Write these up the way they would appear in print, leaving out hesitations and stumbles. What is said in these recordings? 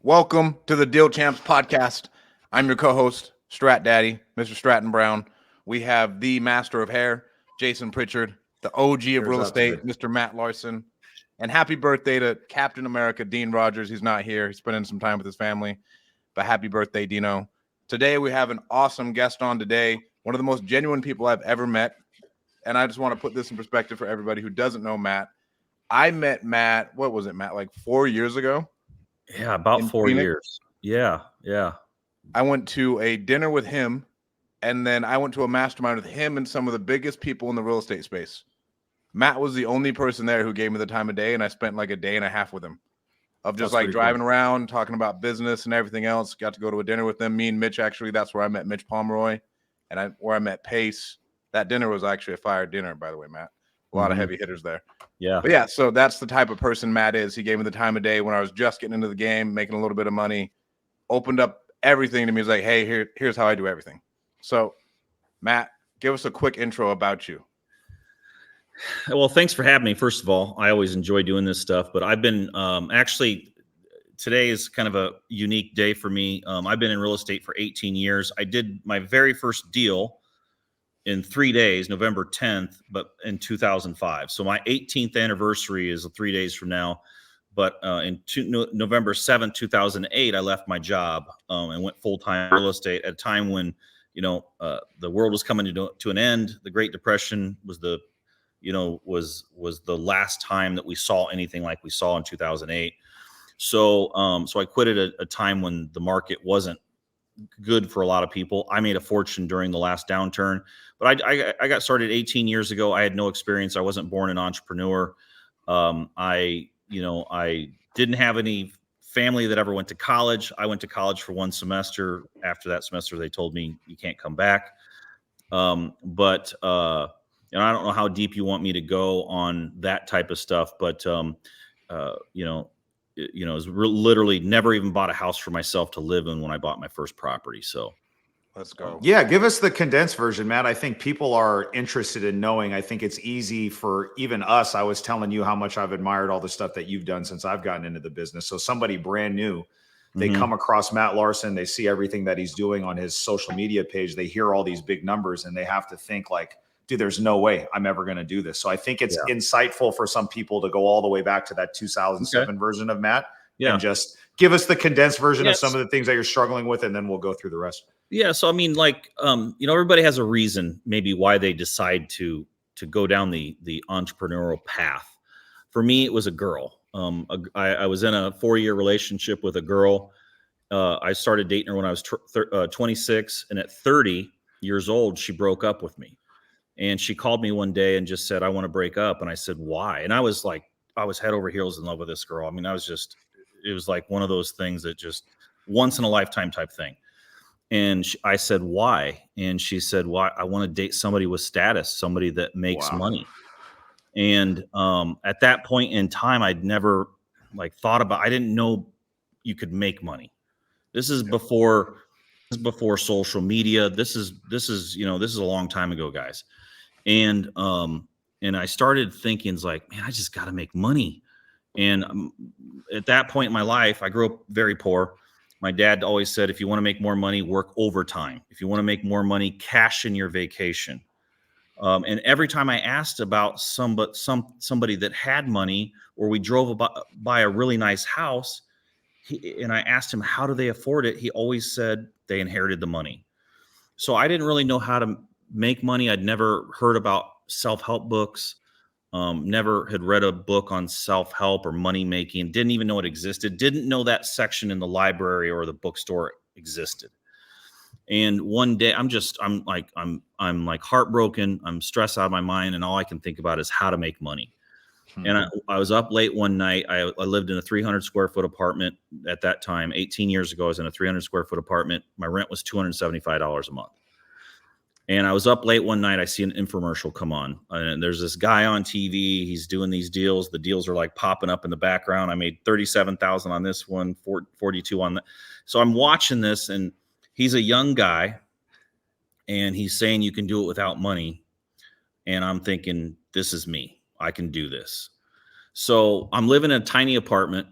Welcome to the Deal Champs podcast. I'm your co-host, Strat Daddy, Mr. Stratton Brown. We have the master of hair, Jason Pritchard, the OG of real estate, Mr. Matt Larson, and happy birthday to Captain America, Dean Rogers. He's not here. He's spending some time with his family, but happy birthday, Dino. Today, we have an awesome guest on today, one of the most genuine people I've ever met, and I just want to put this in perspective for everybody who doesn't know Matt. I met Matt, what was it, Matt, like 4 years ago? Yeah, about 4 years. Yeah. I went to a dinner with him, and then I went to a mastermind with him and some of the biggest people in the real estate space. Matt was the only person there who gave me the time of day, and I spent like a day and a half with him of just like driving around, talking about business and everything else. Got to go to a dinner with them. Me and Mitch, actually, that's where I met Mitch Pomeroy, and where I met Pace. That dinner was actually a fire dinner, by the way, Matt. A lot of heavy hitters there. Yeah. But yeah, so that's the type of person Matt is. He gave me the time of day when I was just getting into the game, making a little bit of money, opened up everything to me. He's like, hey, here's how I do everything. So, Matt, give us a quick intro about you. Well, thanks for having me. First of all, I always enjoy doing this stuff, but I've been actually today is kind of a unique day for me. I've been in real estate for 18 years. I did my very first deal in 3 days, November 10th, but in 2005. So my 18th anniversary is 3 days from now. But November 7th, 2008, I left my job and went full-time real estate at a time when, the world was coming to an end. The Great Depression was was the last time that we saw anything like we saw in 2008. So I quit at a time when the market wasn't good for a lot of people. I made a fortune during the last downturn, but I got started 18 years ago. I had no experience. I wasn't born an entrepreneur. I didn't have any family that ever went to college. I went to college for one semester. After that semester, they told me you can't come back. But I don't know how deep you want me to go on that type of stuff, but literally never even bought a house for myself to live in when I bought my first property. So let's go. Yeah, give us the condensed version, Matt. I think people are interested in knowing. I think it's easy for even us. I was telling you how much I've admired all the stuff that you've done since I've gotten into the business. So somebody brand new, they come across Matt Larson, they see everything that he's doing on his social media page, they hear all these big numbers, and they have to think like, dude, there's no way I'm ever going to do this. So I think it's insightful for some people to go all the way back to that 2007 version of Matt and just give us the condensed version of some of the things that you're struggling with, and then we'll go through the rest. Yeah. So, I mean, everybody has a reason maybe why they decide to go down the entrepreneurial path. For me, it was a girl. I was in a 4-year relationship with a girl. I started dating her when I was 26, and at 30 years old, she broke up with me. And she called me one day and just said, I want to break up. And I said, why? And I was head over heels in love with this girl. I mean, it was like one of those things that just once in a lifetime type thing. And I said, why? And she said, why? I want to date somebody with status, somebody that makes money. And at that point in time, I'd never thought about, I didn't know you could make money. This is before social media. This is a long time ago, guys. And I started thinking, man, I just got to make money. And at that point in my life, I grew up very poor. My dad always said, if you want to make more money, work overtime. If you want to make more money, cash in your vacation. And every time I asked about somebody that had money, or we drove by a really nice house, and I asked him, how do they afford it? He always said they inherited the money. So I didn't really know how to make money. I'd never heard about self-help books. Never had read a book on self-help or money making. Didn't even know it existed. Didn't know that section in the library or the bookstore existed. And one day I'm heartbroken. I'm stressed out of my mind. And all I can think about is how to make money. And I was up late one night. I lived in a 300 square foot apartment at that time. 18 years ago, I was in a 300 square foot apartment. My rent was $275 a month. And I was up late one night. I see an infomercial come on, and there's this guy on TV. He's doing these deals. The deals are popping up in the background. I made 37,000 on this one, 42 on that. So I'm watching this, and he's a young guy, and he's saying you can do it without money. And I'm thinking, this is me. I can do this. So I'm living in a tiny apartment,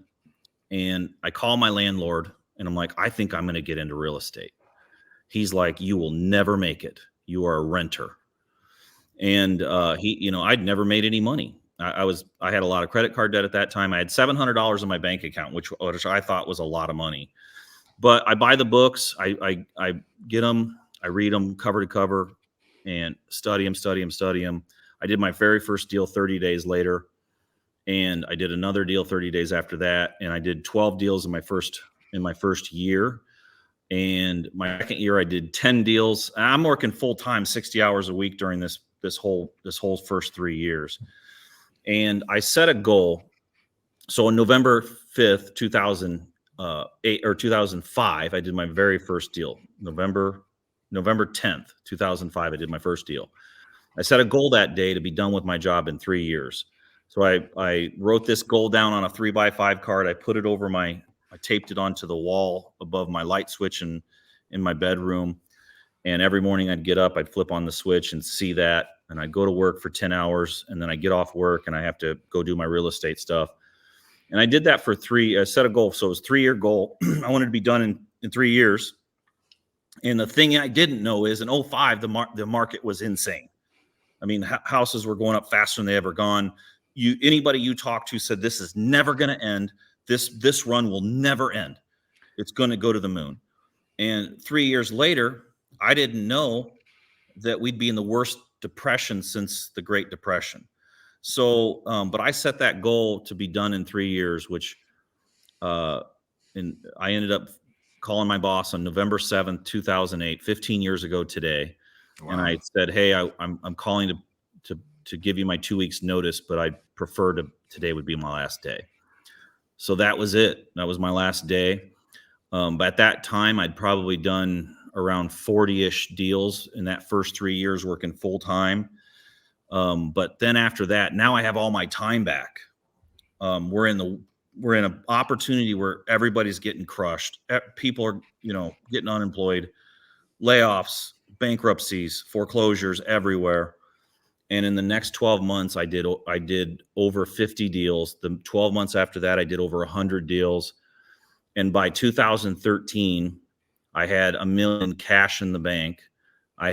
And I call my landlord and I'm like, I think I'm going to get into real estate. He's like, you will never make it. You are a renter. And I'd never made any money. I had a lot of credit card debt at that time. I had $700 in my bank account, which I thought was a lot of money. But I buy the books, I get them, I read them cover to cover, and study them. I did my very first deal 30 days later, and I did another deal 30 days after that, and I did 12 deals in my first year. And my second year, I did 10 deals. I'm working full time, 60 hours a week during this whole first 3 years. And I set a goal. So on November 5th, 2008 or 2005, I did my very first deal. November 10th, 2005, I did my first deal. I set a goal that day to be done with my job in 3 years. So I wrote this goal down on a 3x5 card. I put it over I taped it onto the wall above my light switch in my bedroom. And every morning I'd get up, I'd flip on the switch and see that. And I'd go to work for 10 hours. And then I get off work and I have to go do my real estate stuff. And I did that for I set a goal. So it was a 3-year goal. I wanted to be done in 3 years. And the thing I didn't know is in 2005, the market was insane. I mean, houses were going up faster than they ever gone. Anybody you talk to said, this is never going to end. This run will never end. It's going to go to the moon. And 3 years later, I didn't know that we'd be in the worst depression since the Great Depression. So, but I set that goal to be done in 3 years, which, and I ended up calling my boss on November 7th, 2008, 15 years ago today. Wow. And I said, hey, I'm calling to give you my 2 weeks notice, but I prefer today would be my last day. So that was it. That was my last day. But at that time, I'd probably done around 40-ish deals in that first 3 years working full time. But then after that, now I have all my time back. We're in an opportunity where everybody's getting crushed. People are, getting unemployed, layoffs, bankruptcies, foreclosures everywhere. And in the next 12 months, I did over 50 deals. The 12 months after that, I did over 100 deals. And by 2013, I had $1 million cash in the bank. I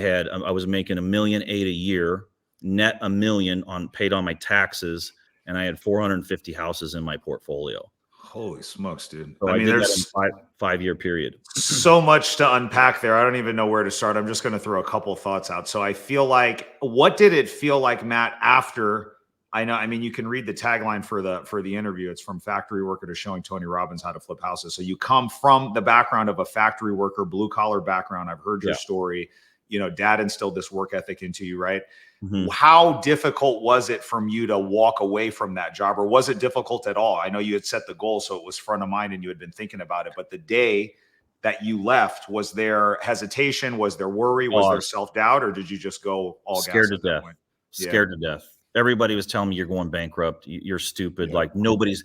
was making $1.8 million a year, net $1 million paid on my taxes, and I had 450 houses in my portfolio. Holy smokes, dude! So I mean, there's that in five-year period. So much to unpack there. I don't even know where to start. I'm just going to throw a couple of thoughts out. So I feel like, what did it feel like, Matt, after? I mean, you can read the tagline for the interview. It's from factory worker to showing Tony Robbins how to flip houses. So you come from the background of a factory worker, blue collar background. I've heard your story. Dad instilled this work ethic into you, right? Mm-hmm. How difficult was it from you to walk away from that job, or was it difficult at all? I know you had set the goal, so it was front of mind and you had been thinking about it, but the day that you left, was there hesitation? Was there worry? Was there self-doubt, or did you just go all scared to death? Scared to death. Everybody was telling me you're going bankrupt. You're stupid. Yeah. Like nobody's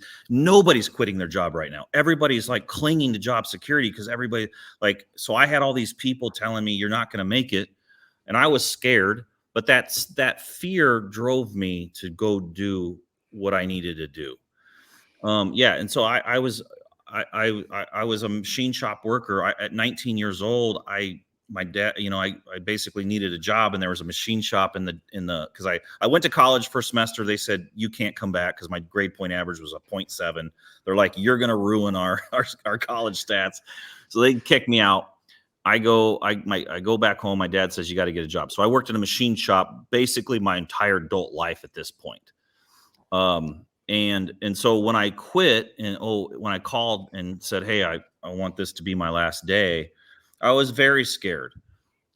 quitting their job right now. Everybody's like clinging to job security because everybody so I had all these people telling me you're not going to make it. And I was scared, but that fear drove me to go do what I needed to do. And so I was a machine shop worker. At 19 years old, my dad, I basically needed a job, and there was a machine shop because I went to college for a semester. They said, you can't come back because my grade point average was a 0.7. They're like, you're going to ruin our college stats. So they kicked me out. I go back home. My dad says, you got to get a job. So I worked in a machine shop basically my entire adult life at this point. And so when I quit when I called and said, hey, I want this to be my last day, I was very scared.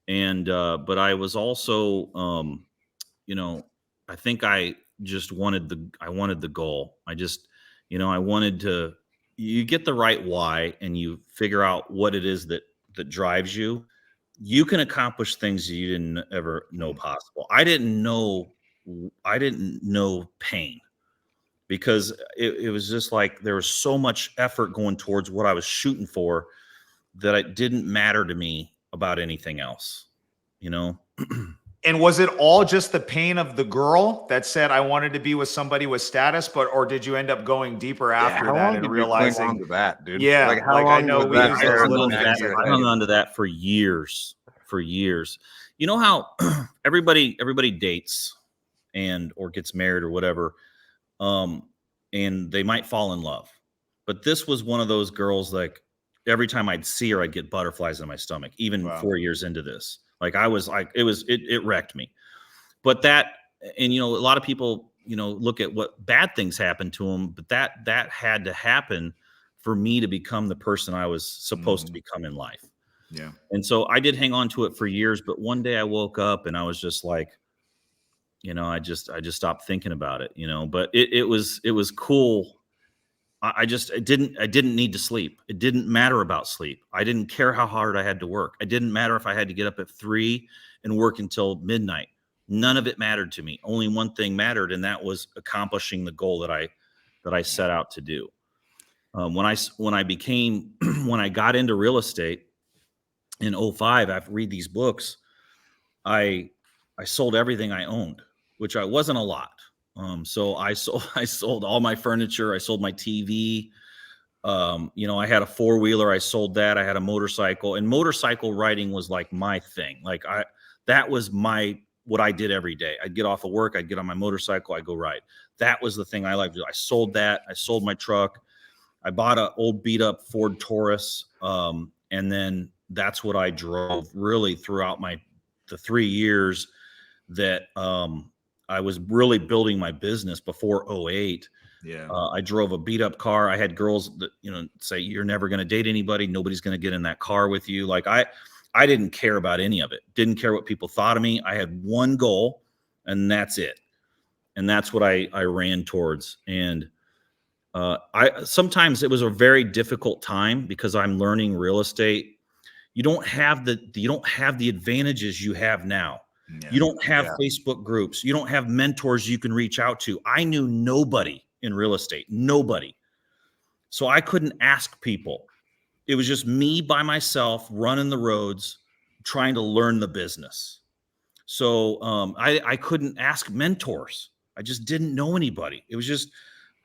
But I was also, I think I just wanted the goal. I just, I wanted to, you get the right why and you figure out what it is that drives you. You can accomplish things you didn't ever know possible. I didn't know pain, because it was just like there was so much effort going towards what I was shooting for that it didn't matter to me about anything else, And was it all just the pain of the girl that said, I wanted to be with somebody with status, or did you end up going deeper after that and realizing on to that, dude? Yeah, like how long I know was we that? use those little I hung on to that for years. You know how everybody dates or gets married or whatever, and they might fall in love. But this was one of those girls, like every time I'd see her, I'd get butterflies in my stomach, even 4 years into this. Like I was like, it wrecked me. But that, and a lot of people, look at what bad things happened to them, but that had to happen for me to become the person I was supposed to become in life. Yeah. And so I did hang on to it for years, but one day I woke up and I was just like, I just stopped thinking about it, but it was cool. I didn't need to sleep. It didn't matter about sleep. I didn't care how hard I had to work. It didn't matter if I had to get up at 3 and work until midnight. None of it mattered to me. Only one thing mattered, and that was accomplishing the goal that I set out to do. When I got into real estate in 2005, after read these books, I sold everything I owned, which I wasn't a lot. So I sold all my furniture. I sold my TV. I had a 4-wheeler. I sold that. I had a motorcycle, and motorcycle riding was like my thing. That was what I did every day. I'd get off of work. I'd get on my motorcycle. I'd go ride. That was the thing I liked to do. I sold that. I sold my truck. I bought an old beat up Ford Taurus. And then that's what I drove really throughout the 3 years that, I was really building my business before 2008. Yeah. I drove a beat up car. I had girls that, say, you're never going to date anybody. Nobody's going to get in that car with you. Like I didn't care about any of it. Didn't care what people thought of me. I had one goal, and that's it. And that's what I ran towards. And sometimes it was a very difficult time because I'm learning real estate. You don't have the advantages you have now. Yeah. You don't have Facebook groups. You don't have mentors you can reach out to. I knew nobody in real estate, nobody. So I couldn't ask people. It was just me by myself running the roads, trying to learn the business. So I couldn't ask mentors. I just didn't know anybody. It was just,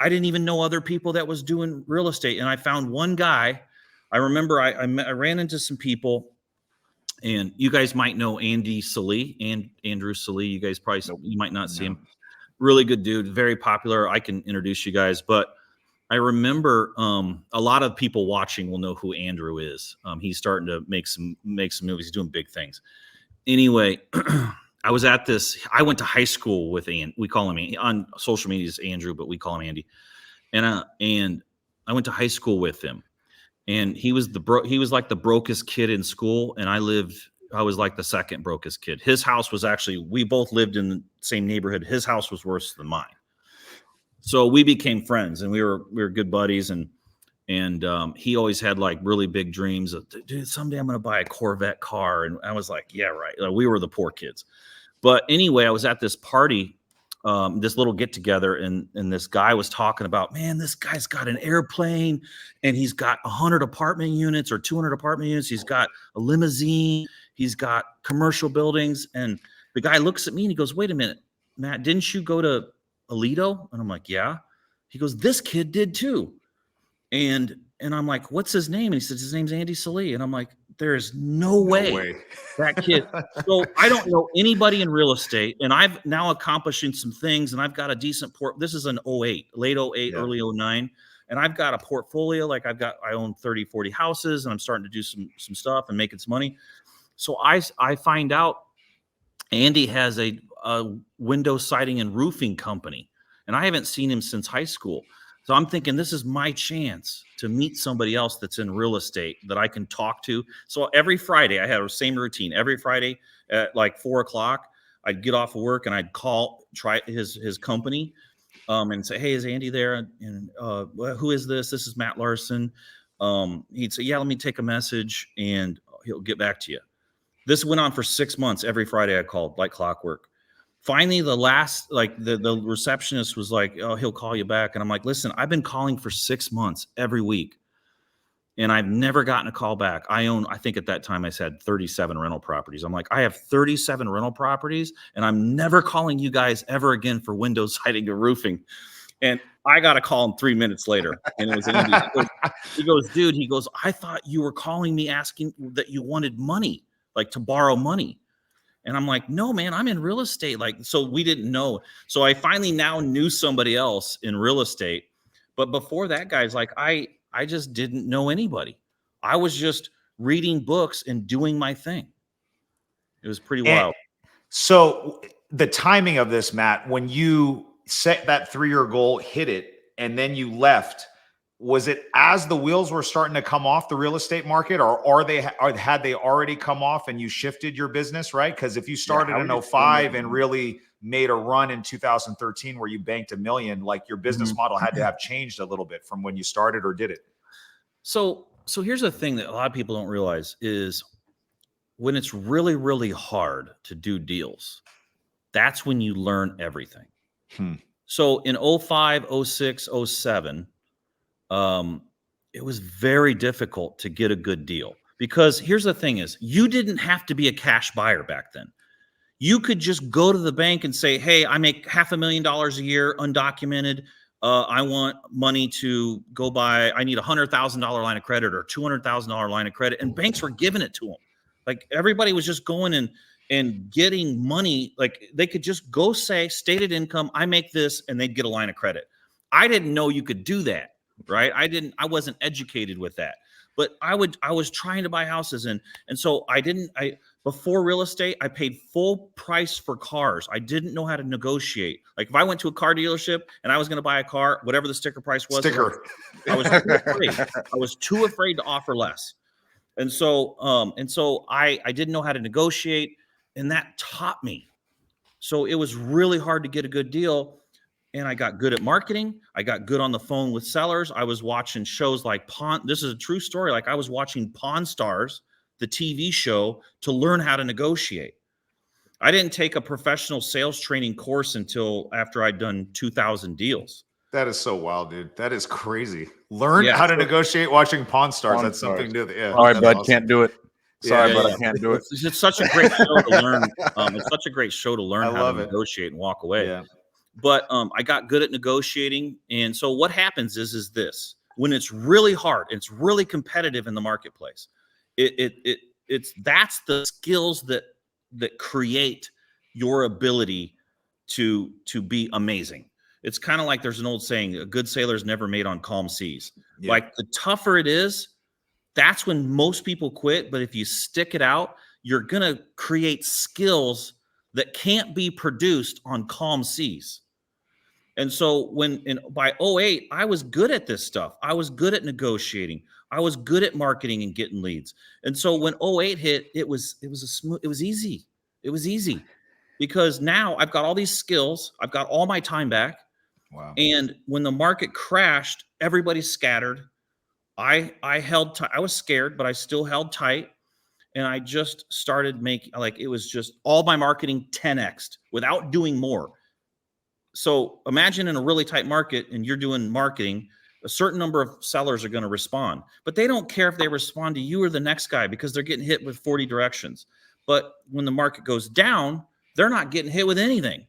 I didn't even know other people that was doing real estate. And I found one guy. I remember I ran into some people. And you guys might know Andy Salee, and Andrew Salee. You guys probably, you might not see him. Really good dude, very popular. I can introduce you guys. But I remember a lot of people watching will know who Andrew is. He's starting to make some movies. He's doing big things. Anyway, I went to high school with Andy. We call him on social media is Andrew, but we call him Andy. And I went to high school with him. And he was like the brokest kid in school. And I was like the second brokest kid. His house was we both lived in the same neighborhood. His house was worse than mine. So we became friends, and we were good buddies. And he always had like really big dreams of, dude, someday I'm going to buy a Corvette car. And I was like, yeah, right. Like, we were the poor kids. But anyway, I was at this party, this little get together, and this guy was talking about, man, this guy's got an airplane, and he's got 100 apartment units or 200 apartment units. He's got a limousine. He's got commercial buildings. And the guy looks at me and he goes, wait a minute, Matt, didn't you go to Alito? And I'm like, yeah. He goes, this kid did too. And I'm like, what's his name? And he says, his name's Andy Salee. And I'm like, there's no way that kid. So I don't know anybody in real estate, and I've now accomplishing some things, and I've got a decent this is an 2008, late 2008, early 2009. And I've got a portfolio. Like I own 30, 40 houses, and I'm starting to do some stuff and making some money. So I find out Andy has a window siding and roofing company, and I haven't seen him since high school. So I'm thinking, this is my chance to meet somebody else that's in real estate that I can talk to. So every Friday, I had the same routine. Every Friday at like 4:00, I'd get off of work and I'd try his company, and say, hey, is Andy there? And who is this? This is Matt Larson. He'd say, yeah, let me take a message and he'll get back to you. This went on for 6 months. Every Friday I called like clockwork. Finally, the receptionist was like, oh, he'll call you back. And I'm like, listen, I've been calling for 6 months every week. And I've never gotten a call back. I think at that time I said 37 rental properties. I'm like, I have 37 rental properties and I'm never calling you guys ever again for window siding or roofing. And I got a call 3 minutes later, and it was Andy. He goes, dude, I thought you were calling me asking that you wanted money, like to borrow money. And I'm like, no, man, I'm in real estate. Like, so we didn't know. So I finally now knew somebody else in real estate. But before that, guys, like I just didn't know anybody. I was just reading books and doing my thing. It was pretty wild. So the timing of this, Matt, when you set that 3-year goal, hit it, and then you left, was it as the wheels were starting to come off the real estate market, or had they already come off and you shifted your business, right? Because if you started in 2005 and really made a run in 2013 where you banked $1 million, like your business model had to have changed a little bit from when you started, or did it? So here's the thing that a lot of people don't realize is when it's really, really hard to do deals, that's when you learn everything. So in 05, 06, 07, it was very difficult to get a good deal, because here's the thing is, you didn't have to be a cash buyer back then. You could just go to the bank and say, hey, I make $500,000 a year undocumented. I want money to go buy, I need $100,000 line of credit or $200,000 line of credit. And banks were giving it to them. Like everybody was just going and getting money. Like they could just go say stated income, I make this, and they'd get a line of credit. I didn't know you could do that, right? I wasn't educated with that, but I was trying to buy houses. And so before real estate, I paid full price for cars. I didn't know how to negotiate. Like if I went to a car dealership and I was going to buy a car, whatever the sticker price was, I was too afraid. I was too afraid to offer less. And so I didn't know how to negotiate, and that taught me. So it was really hard to get a good deal. And I got good at marketing. I got good on the phone with sellers. I was watching shows like this is a true story. Like I was watching Pawn Stars, the TV show, to learn how to negotiate. I didn't take a professional sales training course until after I'd done 2,000 deals. That is so wild, dude. That is crazy. Learn how to negotiate watching Pawn Stars. That's something new. Yeah. All right, bud. Awesome. Can't do it. Sorry, but I can't do it. It's such a great show to learn. It's such a great show to learn how to negotiate and walk away. Yeah. But I got good at negotiating. And so what happens is this: when it's really hard, it's really competitive in the marketplace. That's the skills that create your ability to be amazing. It's kind of like there's an old saying, a good sailor is never made on calm seas. Yeah. Like the tougher it is, that's when most people quit. But if you stick it out, you're going to create skills that can't be produced on calm seas. And so by 08, I was good at this stuff. I was good at negotiating. I was good at marketing and getting leads. And so when 08 hit, it was easy. It was easy because now I've got all these skills. I've got all my time back. Wow. And when the market crashed, everybody scattered. I held tight. I was scared, but I still held tight. And I just started making, like, it was just all my marketing 10x'd without doing more. So imagine in a really tight market and you're doing marketing, a certain number of sellers are going to respond, but they don't care if they respond to you or the next guy because they're getting hit with 40 directions. But when the market goes down, they're not getting hit with anything.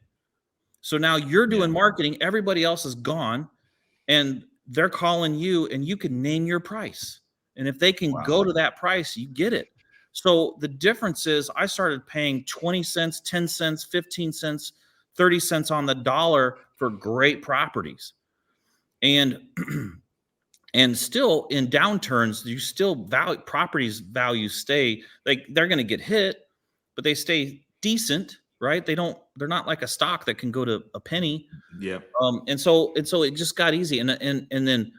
So now you're doing marketing, everybody else is gone, and they're calling you, and you can name your price. And if they can go to that price, you get it. So the difference is I started paying 20 cents, 10 cents, 15 cents, 30 cents on the dollar for great properties. And still in downturns, you still properties values stay, like they're going to get hit, but they stay decent, right? They're not like a stock that can go to a penny. Yeah. And so it just got easy. And then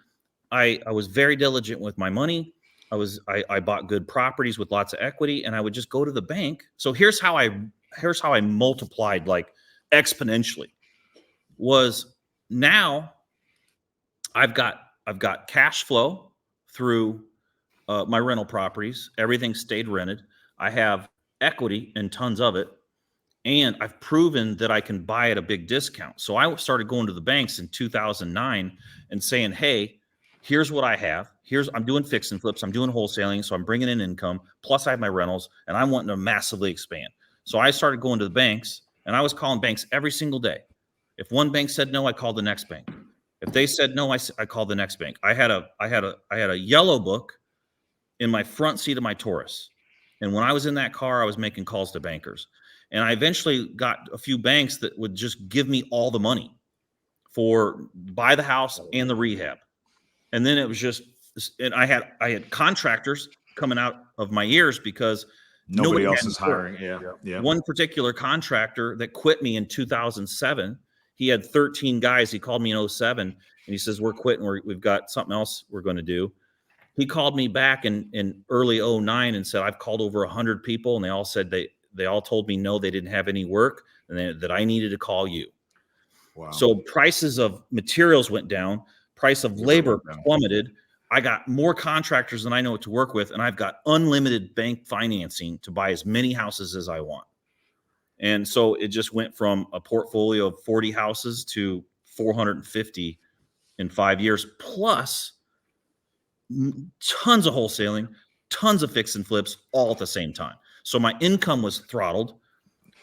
I was very diligent with my money. I bought good properties with lots of equity, and I would just go to the bank. So here's how I multiplied like exponentially. Was now I've got cash flow through my rental properties. Everything stayed rented. I have equity and tons of it. And I've proven that I can buy at a big discount. So I started going to the banks in 2009 and saying, hey, here's what I have. I'm doing fix and flips. I'm doing wholesaling. So I'm bringing in income. Plus I have my rentals and I'm wanting to massively expand. So I started going to the banks and I was calling banks every single day. If one bank said no, I called the next bank. If they said no, I called the next bank. I had a yellow book in my front seat of my Taurus. And when I was in that car, I was making calls to bankers. And I eventually got a few banks that would just give me all the money for buy the house and the rehab. And then it was just, and I had contractors coming out of my ears because nobody else is hiring. Yeah. One particular contractor that quit me in 2007, he had 13 guys. He called me in 2007 and he says, we're quitting. We've got something else we're going to do. He called me back in early 2009 and said, I've called over 100 people. And they all said they all told me no, they didn't have any work and that I needed to call you. Wow. So prices of materials went down. Price of labor plummeted. I got more contractors than I know what to work with. And I've got unlimited bank financing to buy as many houses as I want. And so it just went from a portfolio of 40 houses to 450 in 5 years, plus tons of wholesaling, tons of fix and flips all at the same time. So my income was throttled,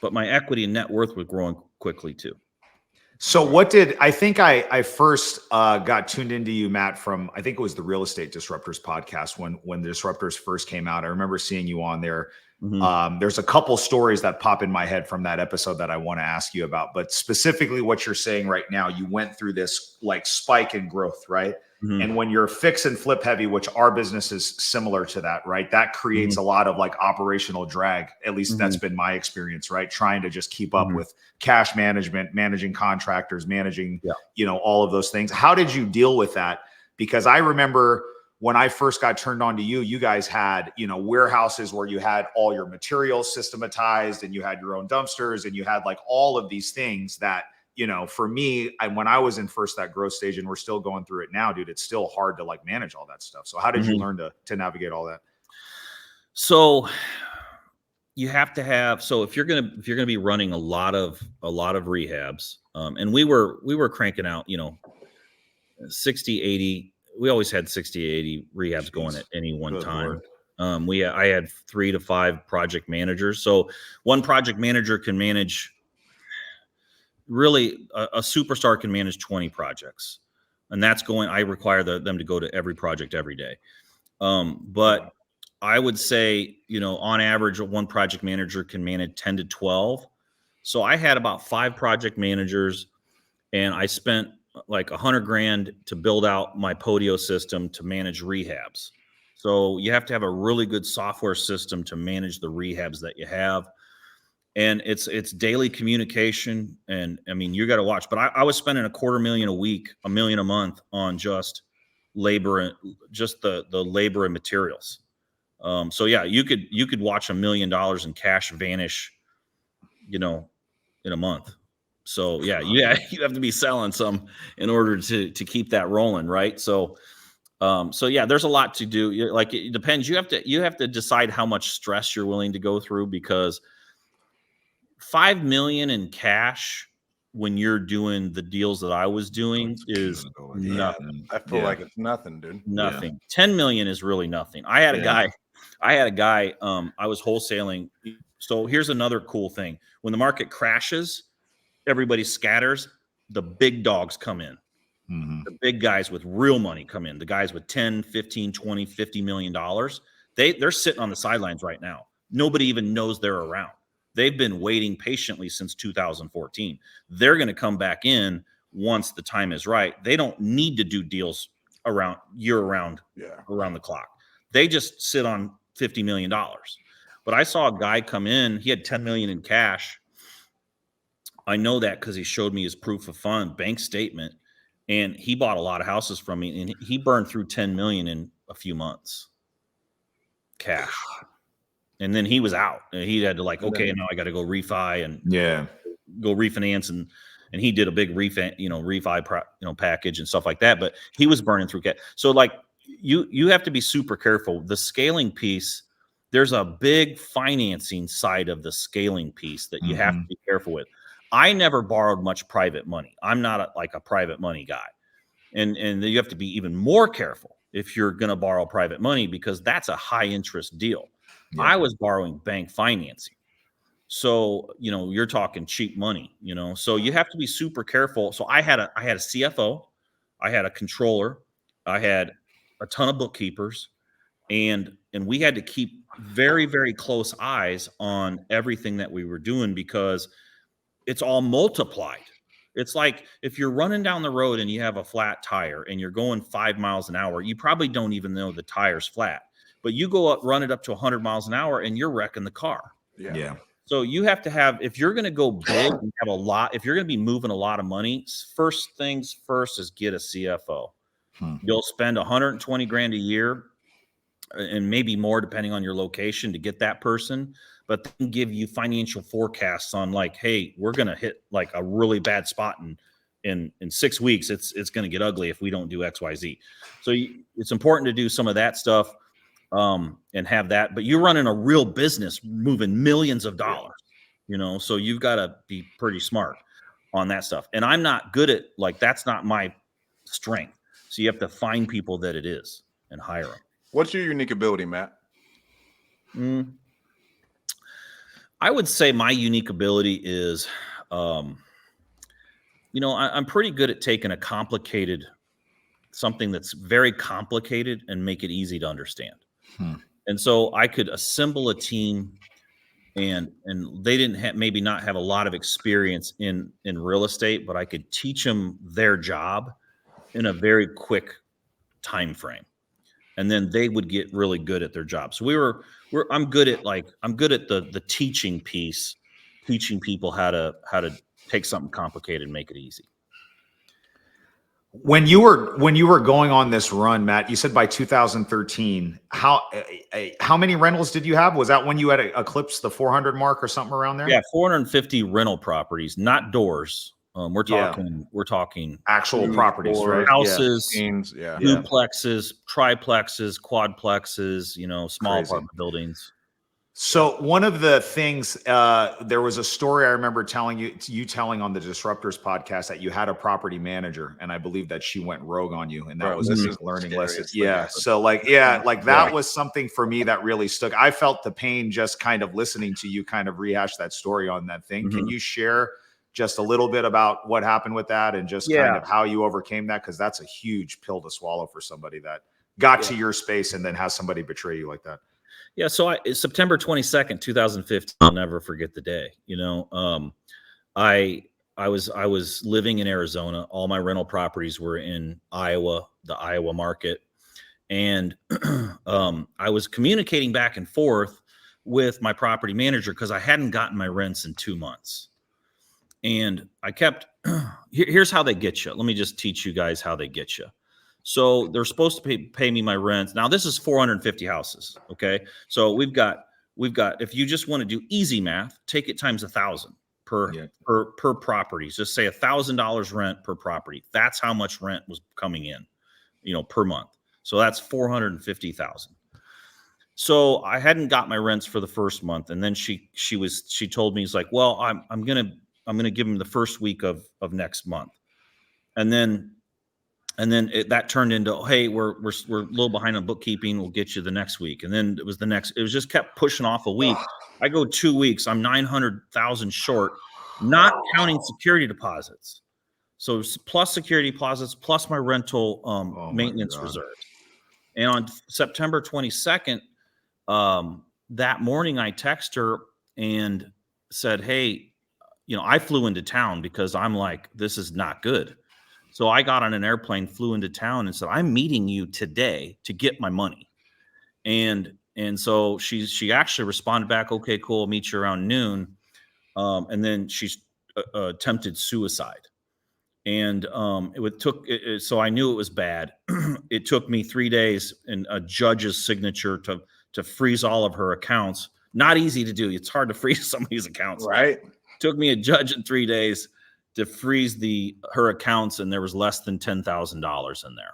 but my equity and net worth was growing quickly too. So I think I first got tuned into you, Matt, from, I think it was the Real Estate Disruptors podcast when the Disruptors first came out. I remember seeing you on there. Mm-hmm. There's a couple stories that pop in my head from that episode that I want to ask you about, but specifically what you're saying right now, you went through this like spike in growth, right? Mm-hmm. And when you're fix and flip heavy, which our business is similar to that, right? That creates a lot of like operational drag. At least that's been my experience, right? Trying to just keep up with cash management, managing contractors, managing, all of those things. How did you deal with that? Because I remember when I first got turned on to you, you guys had, warehouses where you had all your materials systematized and you had your own dumpsters and you had like all of these things that, for me, when I was in that growth stage, and we're still going through it now, dude, it's still hard to like manage all that stuff. So how did you learn to navigate all that? So you have to have, if you're going to be running a lot of rehabs, and we were cranking out, 60, 80, we always had 60, 80 rehabs going at any one time. I had 3 to 5 project managers. So one project manager can manage, really a superstar can manage 20 projects, and that's I require them to go to every project every day. But I would say, on average, one project manager can manage 10 to 12. So I had about 5 project managers, and I spent like $100,000 to build out my Podio system to manage rehabs. So you have to have a really good software system to manage the rehabs that you have. And it's daily communication. And I mean, you got to watch, but I was spending $250,000 a week, $1 million a month on just labor and just the labor and materials. So yeah, you could watch $1 million in cash vanish, in a month. So yeah, you have to be selling some in order to keep that rolling. Right. So yeah, there's a lot to do. Like, it depends. You have to decide how much stress you're willing to go through, because $5 million in cash when you're doing the deals that I was doing is nothing. I feel like it's nothing, dude. Nothing. 10 million is really nothing. I had a guy, I was wholesaling. So here's another cool thing. When the market crashes, everybody scatters, the big dogs come in. Mm-hmm. The big guys with real money come in. The guys with 10, 15, 20, $50 million. They're sitting on the sidelines right now. Nobody even knows they're around. They've been waiting patiently since 2014. They're going to come back in once the time is right. They don't need to do deals around the clock. They just sit on $50 million. But I saw a guy come in, he had 10 million in cash. I know that because he showed me his proof of fund bank statement, and he bought a lot of houses from me, and he burned through 10 million in a few months cash. And then he was out, and he had to now I got to go refi and go refinance. And he did a big refi package and stuff like that, but he was burning through cash. So like you have to be super careful. The scaling piece, there's a big financing side of the scaling piece that you have to be careful with. I never borrowed much private money. I'm not a private money guy. And you have to be even more careful if you're going to borrow private money, because that's a high interest deal. Yeah. I was borrowing bank financing. So, you're talking cheap money, so you have to be super careful. So I had a CFO, I had a controller, I had a ton of bookkeepers, and we had to keep very, very close eyes on everything that we were doing, because it's all multiplied. It's like if you're running down the road and you have a flat tire and you're going 5 miles an hour, you probably don't even know the tire's flat, but you go up, run it up to 100 miles an hour and you're wrecking the car. Yeah. So you have to have, if you're going to go big and have a lot, if you're going to be moving a lot of money, first things first is get a CFO. You'll spend 120 grand a year and maybe more depending on your location to get that person, but then give you financial forecasts on like, hey, we're going to hit like a really bad spot in 6 weeks. It's going to get ugly if we don't do XYZ. So it's important to do some of that stuff and have that, but you're running a real business moving millions of dollars, so you've got to be pretty smart on that stuff. And I'm not good at, like, that's not my strength. So you have to find people that it is and hire them. What's your unique ability, Matt? I would say my unique ability is, I'm pretty good at taking something that's very complicated and make it easy to understand. And so I could assemble a team, and they didn't maybe not have a lot of experience in real estate, but I could teach them their job in a very quick time frame. And then they would get really good at their job. So I'm good at the teaching piece, teaching people how to take something complicated and make it easy. When you were going on this run, Matt, you said by 2013, how many rentals did you have? Was that when you had eclipsed the 400 mark or something around there? Yeah, 450 rental properties, not doors. We're talking actual properties, right? Houses, Yeah. duplexes, triplexes, quadplexes, small apartment buildings. So one of the things, there was a story I remember telling on the Disruptors podcast that you had a property manager, and I believe that she went rogue on you, and that was a big learning lesson. Yeah. So that was something for me that really stuck. I felt the pain just kind of listening to you kind of rehash that story on that thing. Can you share just a little bit about what happened with that and just kind of how you overcame that? Because that's a huge pill to swallow for somebody that got to your space and then has somebody betray you like that. Yeah. So September 22nd, 2015, I'll never forget the day. I was living in Arizona. All my rental properties were in Iowa, the Iowa market. And I was communicating back and forth with my property manager because I hadn't gotten my rents in 2 months. And I kept, here's how they get you. Let me just teach you guys how they get you. So they're supposed to pay me my rent. Now this is 450 houses. Okay. So we've got, if you just want to do easy math, take it times 1,000 per property. Just say $1,000 rent per property. That's how much rent was coming in, per month. So that's 450,000. So I hadn't got my rents for the first month. And then she told me, it's like, well, I'm going to give him the first week of next month. And then that turned into, hey, we're a little behind on bookkeeping. We'll get you the next week. And then it was just kept pushing off a week. I go 2 weeks. I'm 900,000 short, not counting security deposits. So plus security deposits, plus my rental maintenance reserves. And on September 22nd, that morning I text her and said, hey, I flew into town because I'm like, this is not good. So I got on an airplane, flew into town and said, I'm meeting you today to get my money. And so she actually responded back, okay, cool. I'll meet you around noon. And then she attempted suicide. And so I knew it was bad. It took me 3 days and a judge's signature to freeze all of her accounts. Not easy to do. It's hard to freeze somebody's accounts. Right. Took me a judge in 3 days to freeze her accounts, and there was less than $10,000 in there.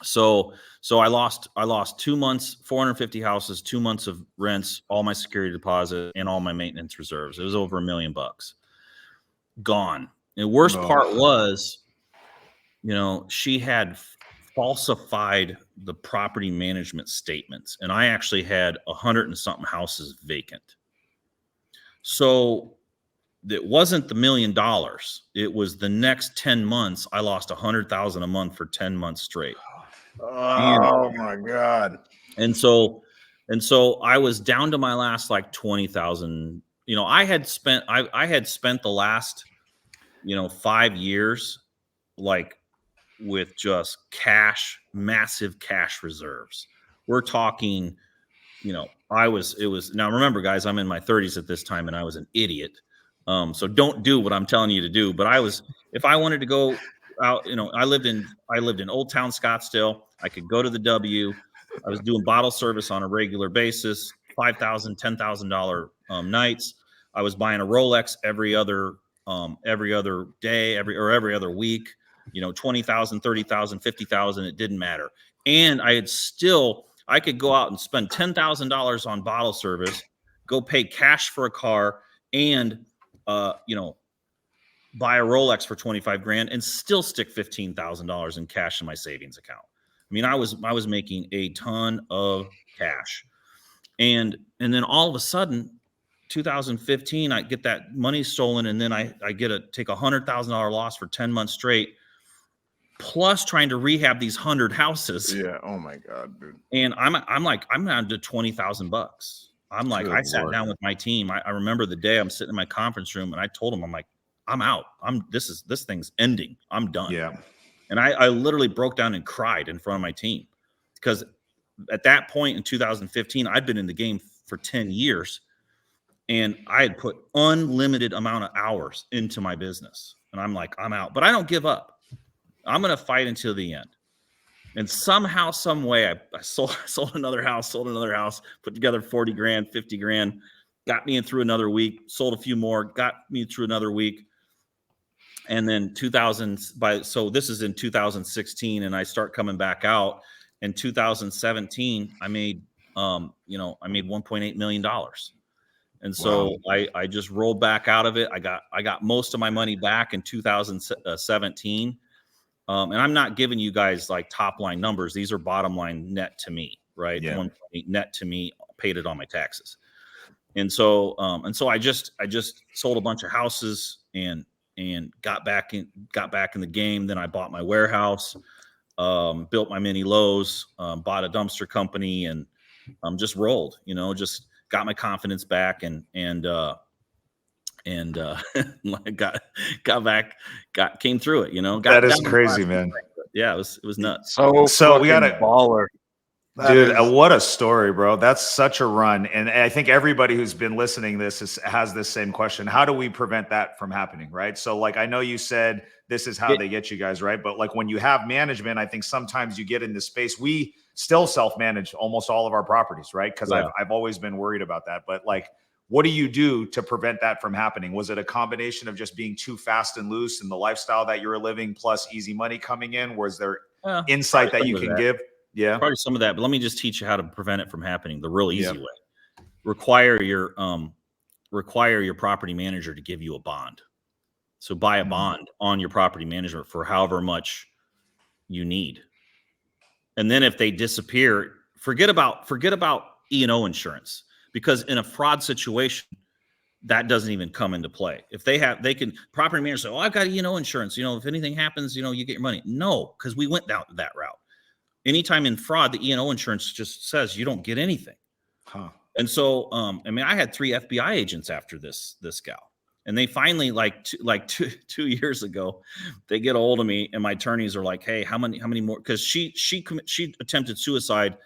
So I lost 2 months, 450 houses, 2 months of rents, all my security deposit, and all my maintenance reserves. It was over $1 million gone. And the worst part was she had falsified the property management statements, and I actually had 100 and something houses vacant. So it wasn't the $1 million. It was the next 10 months. I lost $100,000 a month for 10 months straight. Oh my God. And so I was down to my last like 20,000. I had spent the last, 5 years like with just massive cash reserves. We're talking, now remember guys, I'm in my 30s at this time and I was an idiot. So don't do what I'm telling you to do. But if I wanted to go out, I lived in Old Town Scottsdale. I could go to the W. I was doing bottle service on a regular basis, $5,000, $10,000 nights. I was buying a Rolex every other day, every other week, 20,000, 30,000, 50,000. It didn't matter. And I could go out and spend $10,000 on bottle service, go pay cash for a car, and buy a Rolex for 25 grand and still stick $15,000 in cash in my savings account. I mean, I was making a ton of cash. And then all of a sudden, 2015, I get that money stolen, and then I take $100,000 loss for 10 months straight, plus trying to rehab these 100 houses. Yeah. Oh my God, dude. And I'm down to $20,000. I'm like, I sat down with my team. I remember the day I'm sitting in my conference room and I told them, I'm like, I'm out. This thing's ending. I'm done. Yeah. And I literally broke down and cried in front of my team, because at that point in 2015, I'd been in the game for 10 years and I had put unlimited amount of hours into my business. And I'm like, I'm out, but I don't give up. I'm going to fight until the end. And somehow, some way, I sold another house, put together 40 grand, 50 grand, got me in through another week, sold a few more, got me through another week. And then so this is in 2016, and I start coming back out. In 2017, I made $1.8 million. And so wow. I just rolled back out of it. I got most of my money back in 2017. And I'm not giving you guys like top line numbers. These are bottom line net to me, right? Yeah. 1.8 net to me, paid it on my taxes. And so I just sold a bunch of houses and got back in the game. Then I bought my warehouse, built my mini Lowe's, bought a dumpster company, and just rolled, just got my confidence back and came through it, that is crazy, man. Yeah, it was nuts. So we got a baller. Dude, what a story, bro. That's such a run. And I think everybody who's been listening to this has this same question. How do we prevent that from happening, right? So like, I know you said this is how they get you guys, right? But like when you have management, I think sometimes you get in this space. We still self-manage almost all of our properties, right? Because I've always been worried about that. But like, what do you do to prevent that from happening? Was it a combination of just being too fast and loose in the lifestyle that you're living plus easy money coming in? Was there insight that you can give? Yeah, probably some of that, but let me just teach you how to prevent it from happening the real easy way. Require your property manager to give you a bond. So buy a bond on your property management for however much you need. And then if they disappear, forget about E&O insurance, because in a fraud situation, that doesn't even come into play. If property manager say, "Oh, I've got E&O insurance. If anything happens, you get your money." No, because we went down that route. Anytime in fraud, the E&O insurance just says you don't get anything. Huh. And so, I had 3 FBI agents after this gal, and they finally, two years ago, they get a hold of me, and my attorneys are like, "Hey, how many more?" Because she attempted suicide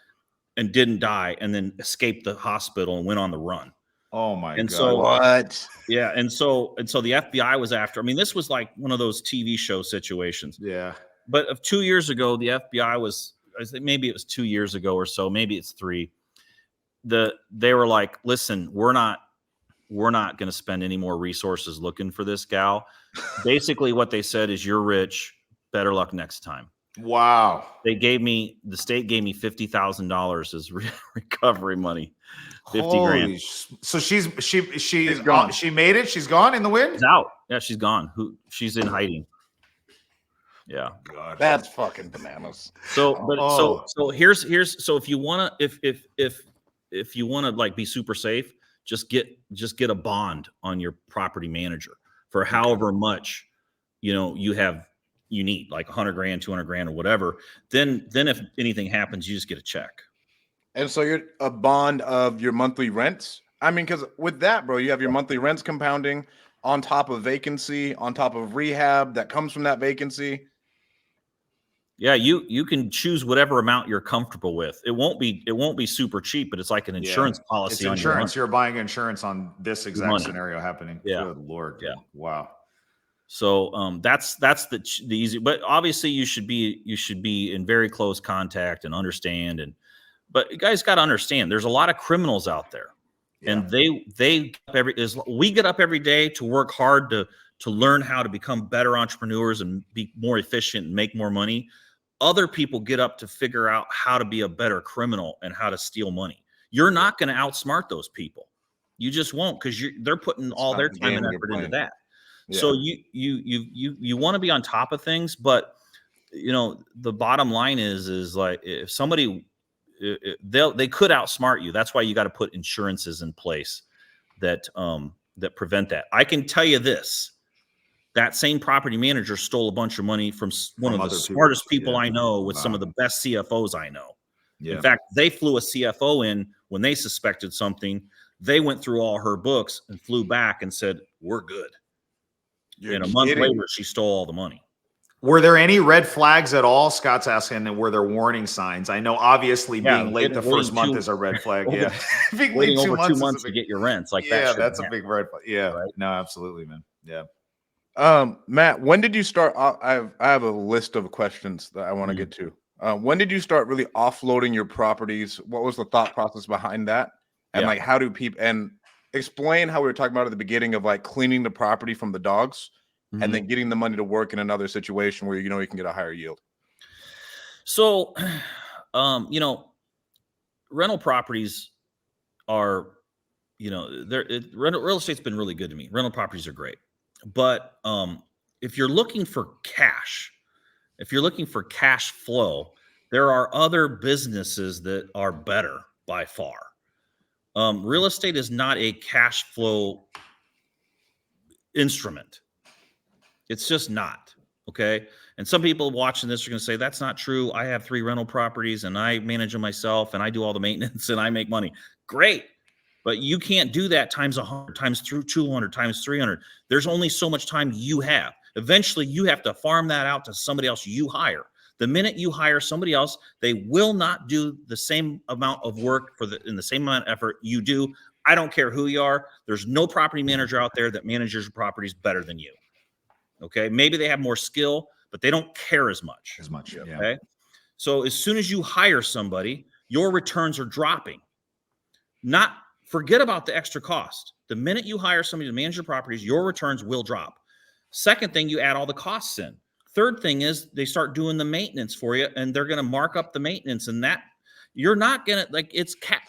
and didn't die, and then escaped the hospital and went on the run. Oh my God! So what? Yeah, and so the FBI was after. This was like one of those TV show situations. Yeah. But of 2 years ago, the FBI was. Maybe it was 2 years ago or so, maybe it's 3. They were like, "Listen, we're not going to spend any more resources looking for this gal." Basically, what they said is, "You're rich. Better luck next time." Wow. The state gave me $50,000 as recovery money. 50 grand. So she's gone. She made it. She's gone in the wind. She's out. Yeah, she's gone. She's in hiding. Yeah. Gosh. That's fucking bananas. So, but Oh. so here's so if you want to if you want to like be super safe, just get a bond on your property manager for however much you need, like 100 grand, 200 grand, or whatever. Then if anything happens, you just get a check. And so you're a bond of your monthly rents. I mean, because with that, bro, you have your monthly rents compounding on top of vacancy, on top of rehab that comes from that vacancy. Yeah, you can choose whatever amount you're comfortable with. It won't be super cheap, but it's like an insurance policy. It's insurance. You're buying insurance on this exact scenario happening. Yeah. Good Lord. Yeah. Wow. So that's the easy. But obviously, you should be in very close contact and understand. But you guys got to understand, there's a lot of criminals out there, and we get up every day to work hard to learn how to become better entrepreneurs and be more efficient and make more money. Other people get up to figure out how to be a better criminal and how to steal money. You're not going to outsmart those people. You just won't, because they're putting all their time and effort into that. Yeah. So you want to be on top of things, but the bottom line is like, if somebody they could outsmart you. That's why you got to put insurances in place that prevent that. I can tell you this. That same property manager stole a bunch of money from one of the smartest people I know, with some of the best CFOs I know. Yeah. In fact, they flew a CFO in when they suspected something. They went through all her books and flew back and said, "We're good." And a month later, she stole all the money. Were there any red flags at all? Scott's asking, were there warning signs? I know obviously being late the first month is a red flag. Yeah. Being waiting over 2 months to get your rents. Like that. Yeah, that's a big red flag. Yeah. Right? No, absolutely, man. Yeah. Matt, when did you start? I have a list of questions that I want to get to. When did you start really offloading your properties? What was the thought process behind that? And like, how do people, and explain how we were talking about at the beginning of like cleaning the property from the dogs and then getting the money to work in another situation where you can get a higher yield. So, rental properties are, real estate's been really good to me. Rental properties are great. But if you're looking for cash flow, there are other businesses that are better by far. Real estate is not a cash flow instrument. It's just not. Okay. And some people watching this are going to say, that's not true. I have 3 rental properties and I manage them myself and I do all the maintenance and I make money. Great. But you can't do that times 100, times through 200, times 300. There's only so much time you have. Eventually, you have to farm that out to somebody else you hire. The minute you hire somebody else, they will not do the same amount of work in the same amount of effort you do. I don't care who you are. There's no property manager out there that manages your properties better than you. Okay. Maybe they have more skill, but they don't care as much. Yeah. Okay. So as soon as you hire somebody, your returns are dropping. Forget about the extra cost. The minute you hire somebody to manage your properties, your returns will drop. Second thing, you add all the costs in. Third thing is they start doing the maintenance for you, and they're going to mark up the maintenance, and that you're not going to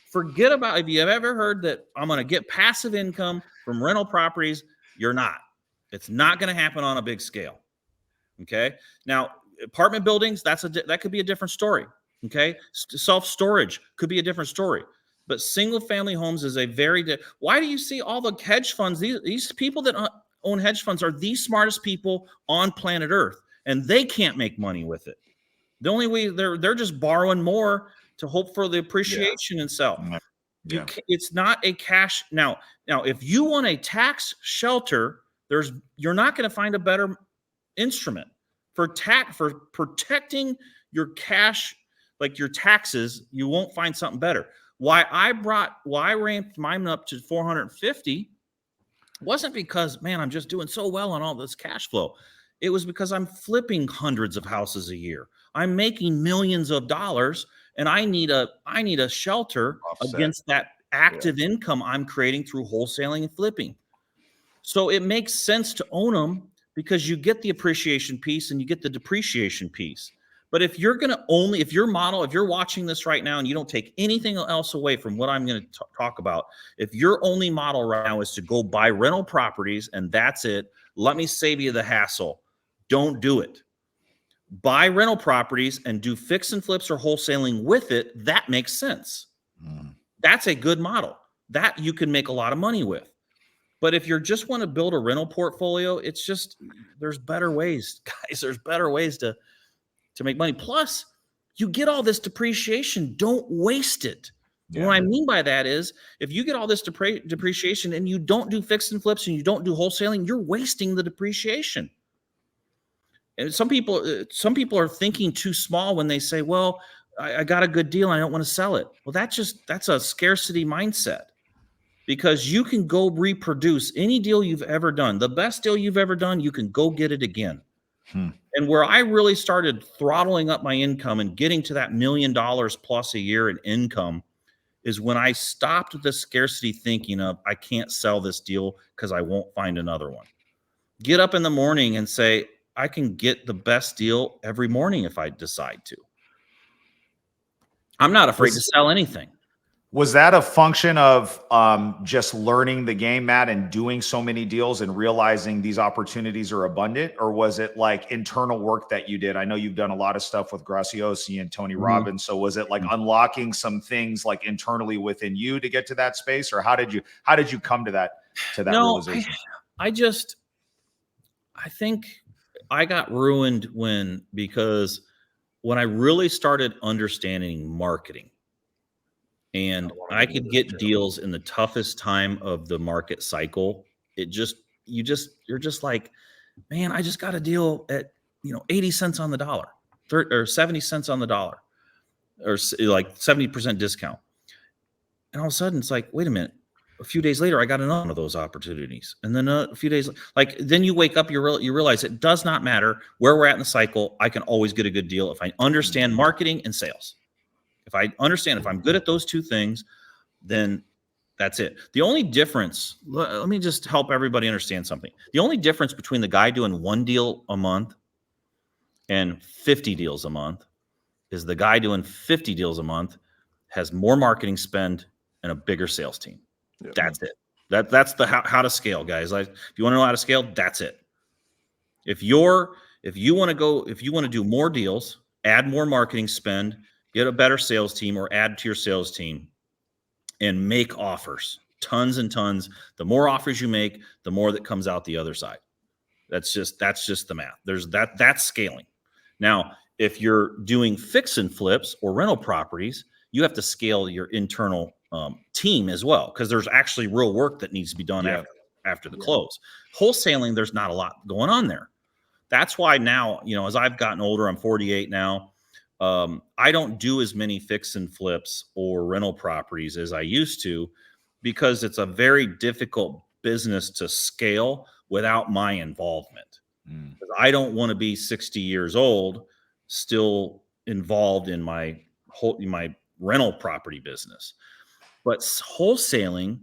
forget about, if you have ever heard that I'm going to get passive income from rental properties, you're not. It's not going to happen on a big scale. Okay. Now, apartment buildings, that could be a different story. Okay. Self-storage could be a different story. But single family homes is why do you see all the hedge funds? These people that own hedge funds are the smartest people on planet Earth, and they can't make money with it. The only way they're just borrowing more to hope for the appreciation and sell. Yeah. It's not a cash. Now, if you want a tax shelter, you're not going to find a better instrument for protecting your cash, like your taxes. You won't find something better. Why I ramped mine up to 450 wasn't because, man, I'm just doing so well on all this cash flow. It was because I'm flipping hundreds of houses a year. I'm making millions of dollars, and I need a shelter against that active income I'm creating through wholesaling and flipping. So it makes sense to own them because you get the appreciation piece and you get the depreciation piece. But if you're watching this right now and you don't take anything else away from what I'm going to talk about, if your only model right now is to go buy rental properties and that's it, let me save you the hassle. Don't do it. buy rental properties and do fix and flips or wholesaling with it, that makes sense. That's a good model that you can make a lot of money with. But if you just want to build a rental portfolio, it's just, there's better ways, guys. There's better ways to make money. Plus, you get all this depreciation. Don't waste it. Yeah. What I mean by that is, if you get all this depreciation and you don't do fix and flips and you don't do wholesaling, you're wasting the depreciation. And some people are thinking too small when they say, well, I got a good deal and I don't want to sell it. Well, that's a scarcity mindset, because you can go reproduce any deal you've ever done. The best deal you've ever done, you can go get it again. And where I really started throttling up my income and getting to that $1 million plus a year in income is when I stopped the scarcity thinking of, I can't sell this deal because I won't find another one. Get up in the morning and say, I can get the best deal every morning if I decide to. I'm not afraid to sell anything. Was that a function of just learning the game, Matt, and doing so many deals and realizing these opportunities are abundant? Or was it like internal work that you did? I know you've done a lot of stuff with Graciosi and Tony Robbins. So was it like unlocking some things like internally within you to get to that space? Or how did you come to that realization? I think I got ruined because when I really started understanding marketing, and I could get deals in the toughest time of the market cycle, you're just like, man, I just got a deal at 80 cents on the dollar, or 70 cents on the dollar, or like 70% discount. And all of a sudden it's like, wait a minute. A few days later, I got another one of those opportunities. And then a few days, then you wake up, you realize it does not matter where we're at in the cycle. I can always get a good deal if I understand marketing and sales. If I understand, if I'm good at those two things, then that's it. The only difference, let me just help everybody understand something. The only difference between the guy doing 1 deal a month and 50 deals a month is the guy doing 50 deals a month has more marketing spend and a bigger sales team. Yep. That's it. That's the how to scale, guys. Like, if you want to know how to scale, that's it. If you want to do more deals, add more marketing spend, get a better sales team, or add to your sales team and make offers, tons and tons. The more offers you make, the more that comes out the other side. That's just the math. That's scaling. Now, if you're doing fix and flips or rental properties, you have to scale your internal team as well, because there's actually real work that needs to be done after the close. Wholesaling, there's not a lot going on there. That's why now, as I've gotten older, I'm 48 now. I don't do as many fix and flips or rental properties as I used to, because it's a very difficult business to scale without my involvement. I don't want to be 60 years old still involved in my rental property business. But wholesaling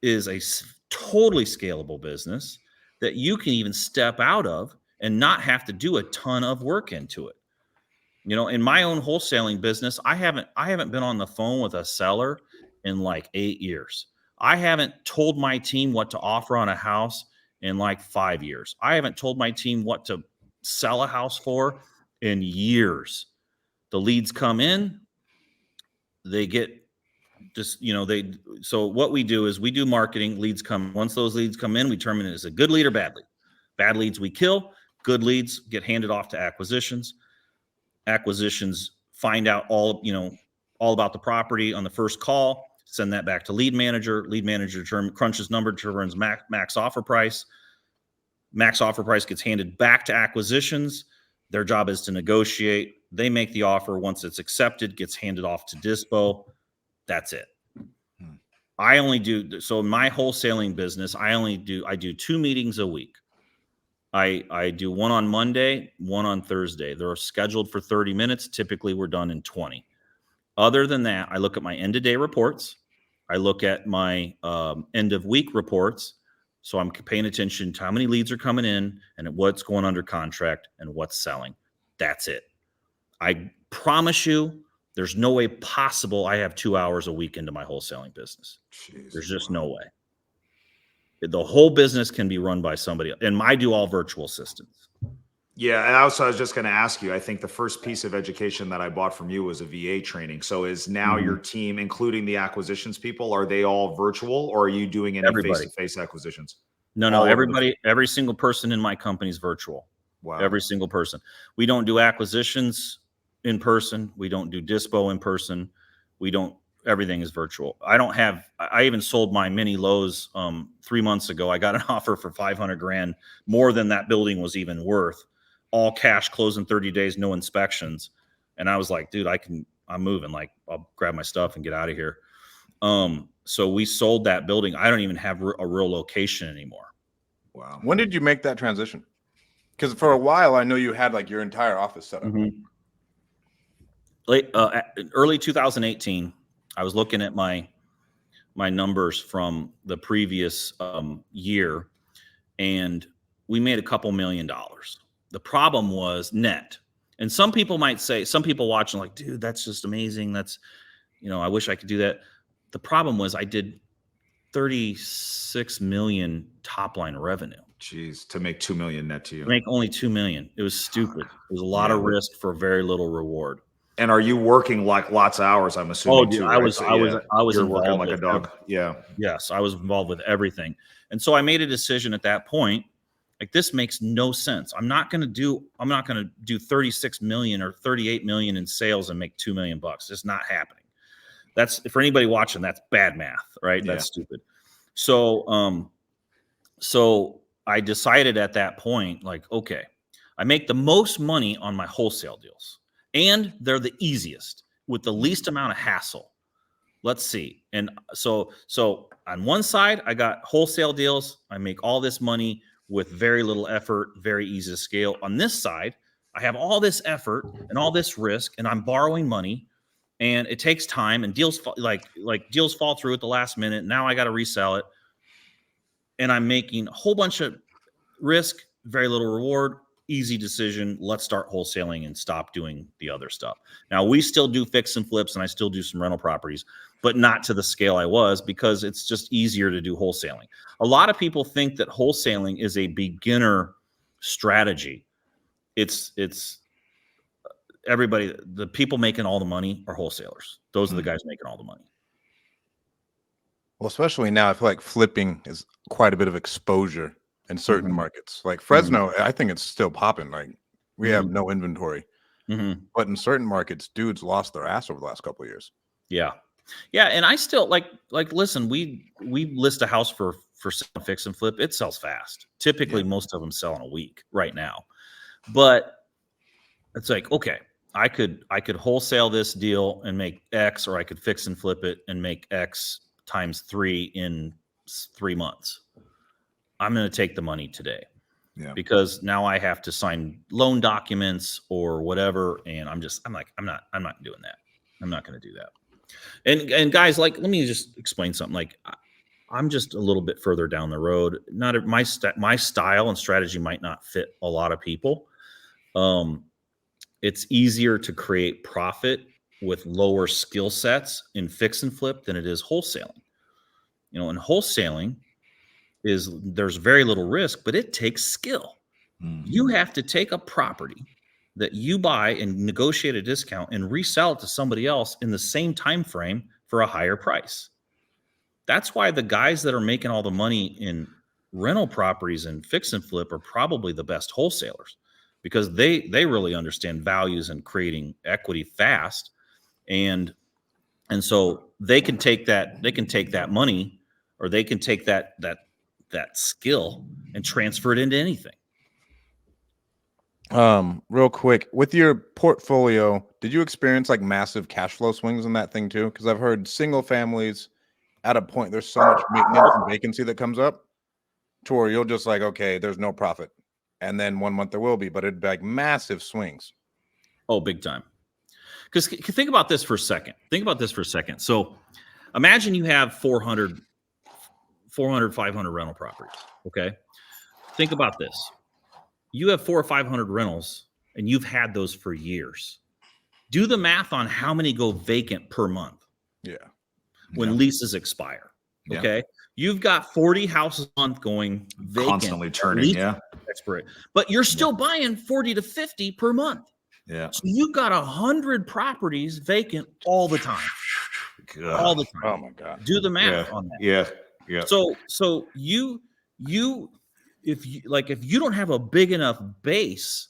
is a totally scalable business that you can even step out of and not have to do a ton of work into it. In my own wholesaling business, I haven't been on the phone with a seller in like 8 years. I haven't told my team what to offer on a house in like 5 years. I haven't told my team what to sell a house for in years. The leads come in, they get just, so what we do is we do marketing. Leads come. Once those leads come in, we determine it as a good lead or bad lead. Bad leads we kill. Good leads get handed off to acquisitions. Acquisitions find out all about the property on the first call, send that back to lead manager. Lead manager crunches number, determines max offer price. Max offer price gets handed back to acquisitions. Their job is to negotiate. They make the offer. Once it's accepted, gets handed off to dispo. That's it. I only do, so in my wholesaling business, I do 2 meetings a week. I do one on Monday, one on Thursday. They're scheduled for 30 minutes. Typically, we're done in 20. Other than that, I look at my end-of-day reports. I look at my end-of-week reports. So I'm paying attention to how many leads are coming in and what's going under contract and what's selling. That's it. I promise you, there's no way possible I have 2 hours a week into my wholesaling business. Jeez, there's just no way. The whole business can be run by somebody else. And I do all virtual assistants. Yeah, and also I was just going to ask you, I think the first piece of education that I bought from you was a VA training. So is now your team, including the acquisitions people, are they all virtual, or are you doing any Everybody. face-to-face acquisitions? No, everybody, every single person in my company is virtual. Wow. Every single person. We don't do acquisitions in person. We don't do dispo in person. Everything is virtual. I even sold my mini Lowe's 3 months ago. I got an offer for 500 grand, more than that building was even worth. All cash, close in 30 days, no inspections. And I was like, dude, I'm moving. Like, I'll grab my stuff and get out of here. So we sold that building. I don't even have a real location anymore. Wow. When did you make that transition? Because for a while, I know you had like your entire office set up. Early 2018, I was looking at my numbers from the previous year, and we made a couple $1 million. The problem was net. And some people might say, some people watching like, dude, that's just amazing. That's, I wish I could do that. The problem was I did 36 million top line revenue. Jeez, to make 2 million net to you. Make only 2 million. It was stupid. It was a lot of risk for very little reward. And are you working like lots of hours? I'm assuming. Oh, dude, I was You're involved working like a dog. Yeah. Yes, I was involved with everything. And so I made a decision at that point, like, this makes no sense. I'm not going to do 36 million or 38 million in sales and make 2 million bucks. It's not happening. That's, for anybody watching, that's bad math, right? That's stupid. So, so I decided at that point, like, okay, I make the most money on my wholesale deals, and they're the easiest with the least amount of hassle. Let's see. And so on one side, I got wholesale deals. I make all this money with very little effort, very easy to scale. On this side, I have all this effort and all this risk, and I'm borrowing money, and it takes time, and deals deals fall through at the last minute. Now I got to resell it, and I'm making a whole bunch of risk, very little reward. Easy decision. Let's start wholesaling and stop doing the other stuff. Now, we still do fix and flips, and I still do some rental properties, but not to the scale I was, because it's just easier to do wholesaling. A lot of people think that wholesaling is a beginner strategy. It's everybody, the people making all the money are wholesalers. Those are the guys making all the money. Well, especially now, I feel like flipping is quite a bit of exposure in certain markets. Like Fresno, I think it's still popping. Like, we have no inventory. But in certain markets, dudes lost their ass over the last couple of years. Yeah. Yeah. And I still like, listen, we list a house for fix and flip. It sells fast. Typically, most of them sell in a week right now. But it's like, okay, I could wholesale this deal and make X, or I could fix and flip it and make X times 3 in 3 months. I'm going to take the money today, because now I have to sign loan documents or whatever. And I'm not doing that. I'm not going to do that. And guys, like, let me just explain something. Like, I'm just a little bit further down the road. Not my style and strategy might not fit a lot of people. It's easier to create profit with lower skill sets in fix and flip than it is wholesaling. In wholesaling, there's very little risk, but it takes skill. You have to take a property that you buy and negotiate a discount and resell it to somebody else in the same time frame for a higher price. That's why the guys that are making all the money in rental properties and fix and flip are probably the best wholesalers, because they really understand values and creating equity fast. And so they can take that money, or they can take that skill and transfer it into anything. Real quick, with your portfolio, did you experience like massive cash flow swings in that thing too? Because I've heard single families, at a point, there's so much maintenance and vacancy that comes up to where you'll just like, okay, there's no profit. And then 1 month there will be, but it'd be like massive swings. Oh, big time. Because think about this for a second. So imagine you have 400, 500 rental properties. Okay. Think about this. You have 400 or 500 rentals, and you've had those for years. Do the math on how many go vacant per month. Yeah. When leases expire. Okay. You've got 40 houses a month going vacant, constantly turning, expiration, but you're still buying 40 to 50 per month. Yeah. So you've got 100 properties vacant all the time. God. All the time. Oh my God. Do the math on that. Yeah. So you if you don't have a big enough base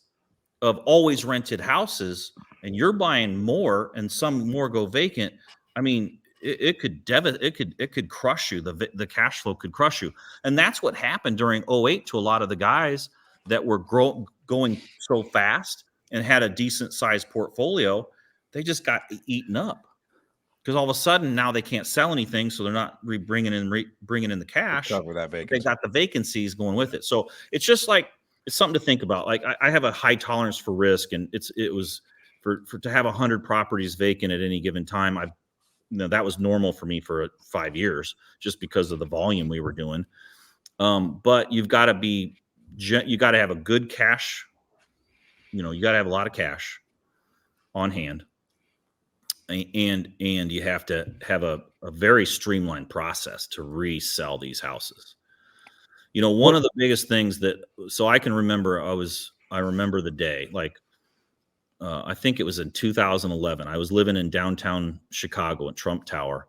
of always rented houses and you're buying more and some more go vacant, I mean, it could crush you. The cash flow could crush you. And that's what happened during 08 to a lot of the guys that were going so fast and had a decent sized portfolio. They just got eaten up because all of a sudden now they can't sell anything. So they're not bringing in the cash. Cover that vacancy. They got the vacancies going with it. So it's just like, it's something to think about. Like I have a high tolerance for risk, and it was to have 100 properties vacant at any given time. That was normal for me for 5 years, just because of the volume we were doing. But you've got to have a good cash. You got to have a lot of cash on hand, and you have to have a very streamlined process to resell these houses. One of the biggest things so I can remember, I remember the day, like, I think it was in 2011. I was living in downtown Chicago at Trump Tower,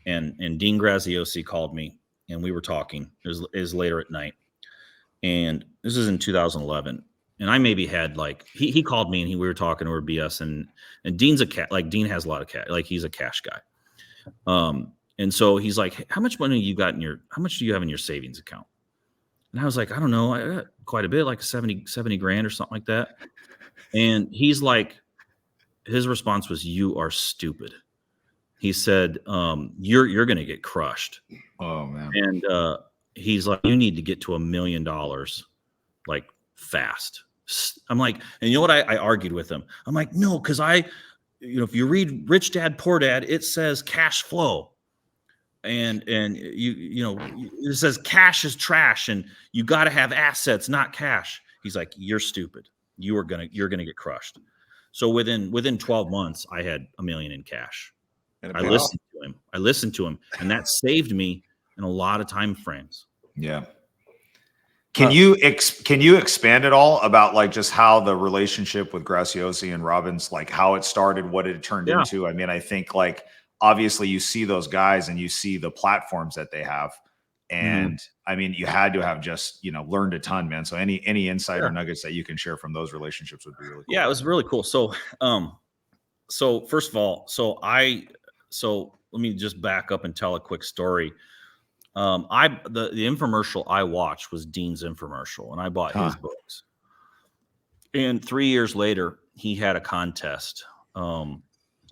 and Dean Graziosi called me, and we were talking. It was later at night, and this is in 2011. And I maybe had he called me, and we were talking over BS, and Dean's Dean has a lot of cash, he's a cash guy. And so he's like, how much money you got how much do you have in your savings account? And I was like, I don't know. I got quite a bit, like 70 grand or something like that. And he's like, his response was, "You are stupid." He said, you're going to get crushed. Oh man. And he's like, you need to get to $1 million, like, fast. I'm like, and you know what? I argued with him. I'm like, no, because if you read Rich Dad, Poor Dad, it says cash flow. And it says cash is trash, and you got to have assets, not cash. He's like, you're stupid. You're gonna get crushed. So within 12 months, I had $1 million in cash. I listened to him, and that saved me in a lot of time frames. Yeah. Can you expand at all about just how the relationship with Graziosi and Robbins, how it started, what it turned into? I mean, I think obviously you see those guys and you see the platforms that they have. And I mean, you had to have just, learned a ton, man. So any insight or nuggets that you can share from those relationships would be really cool. Yeah, it was really cool. So, first of all, let me just back up and tell a quick story. The infomercial I watched was Dean's infomercial, and I bought his books. And 3 years later, he had a contest.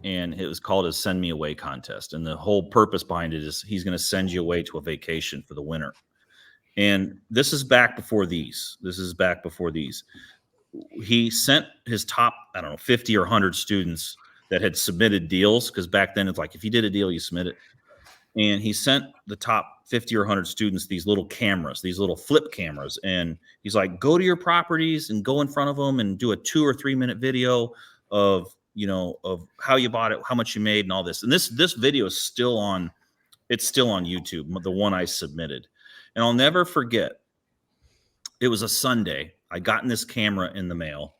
And it was called a Send Me Away contest. And the whole purpose behind it is he's going to send you away to a vacation for the winter. And this is back before these. He sent his top, 50 or 100 students that had submitted deals, because back then it's like, if you did a deal, you submit it. And he sent the top 50 or 100 students these little cameras, these little flip cameras. And he's like, go to your properties and go in front of them and do a 2 or 3 minute video of how you bought it, how much you made, and all this. And this video is still on YouTube, the one I submitted. And I'll never forget, it was a Sunday. I gotten this camera in the mail,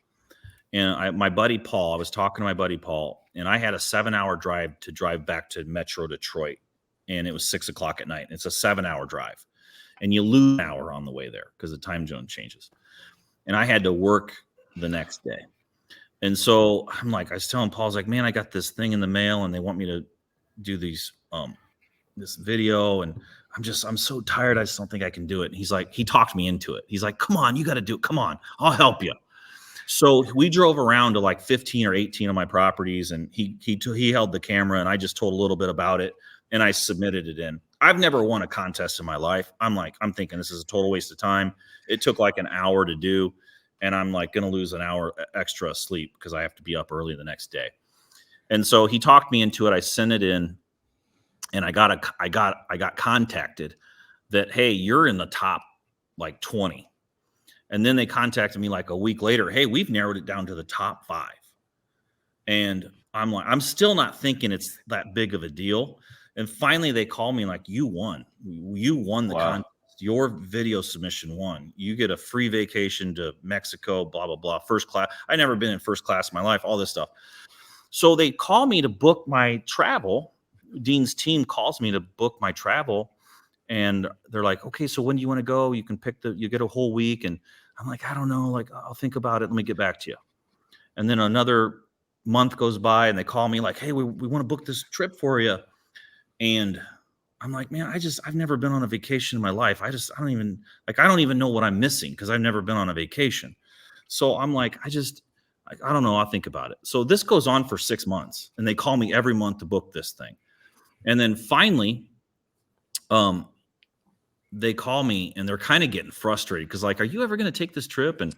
and my buddy Paul, I was talking to my buddy Paul, and I had a 7-hour drive to drive back to Metro Detroit. And it was 6 o'clock at night. It's a 7-hour drive, and you lose an hour on the way there because the time zone changes. And I had to work the next day. And so I was telling Paul, I was like, man, I got this thing in the mail, and they want me to do this video. And I'm so tired. I just don't think I can do it. And he's like, he talked me into it. He's like, come on, you got to do it. Come on, I'll help you. So we drove around to 15 or 18 of my properties, and he held the camera, and I just told a little bit about it, and I submitted it in. I've never won a contest in my life. I'm thinking this is a total waste of time. It took an hour to do. And I'm going to lose an hour extra sleep because I have to be up early the next day. And so he talked me into it. I sent it in, and I got contacted that, hey, you're in the top 20. And then they contacted me a week later. Hey, we've narrowed it down to the top 5. And I'm still not thinking it's that big of a deal. And finally they call me like, you won the contest. Your video submission won. You get a free vacation to Mexico, blah, blah, blah. First class. I never been in first class in my life, all this stuff. So they call me to book my travel. Dean's team calls me to book my travel. And they're like, okay, so when do you want to go? You can you get a whole week. And I'm like, I don't know. Like, I'll think about it. Let me get back to you. And then another month goes by and they call me like, hey, we want to book this trip for you. And I'm like, man, I've never been on a vacation in my life. I don't even know what I'm missing because I've never been on a vacation. So I'm like, I don't know. I'll think about it. So this goes on for 6 months and they call me every month to book this thing. And then finally, they call me and they're kind of getting frustrated because like, are you ever going to take this trip? And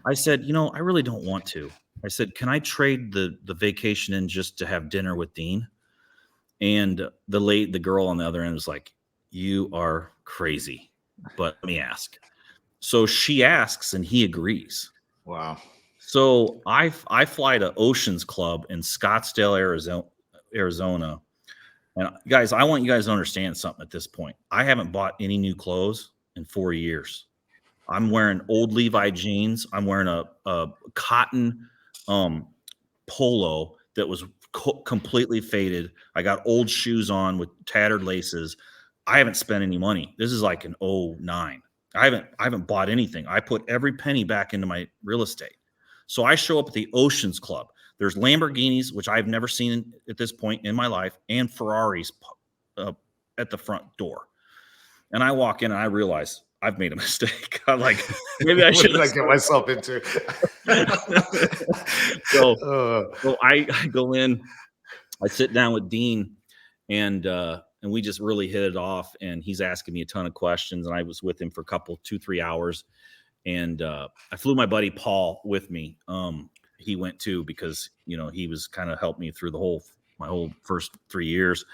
I said, I really don't want to. I said, can I trade the vacation in just to have dinner with Dean? And the girl on the other end was like, you are crazy, but let me ask. So she asks and he agrees. Wow. So I fly to Oceans Club in Scottsdale, Arizona. And guys, I want you guys to understand something at this point. I haven't bought any new clothes in 4 years. I'm wearing old Levi jeans. I'm wearing a cotton polo that was completely faded. I got old shoes on with tattered laces. I haven't spent any money. This is like an 09. I haven't bought anything. I put every penny back into my real estate. So I show up at the Oceans Club. There's Lamborghinis, which I've never seen at this point in my life, and Ferraris at the front door. And I walk in and I realize I've made a mistake. I'm like, maybe I should get myself into. So I go in, I sit down with Dean, and we just really hit it off. And he's asking me a ton of questions, and I was with him for 2-3 hours. And I flew my buddy Paul with me. He went too because he was kind of helped me through my whole first 3 years.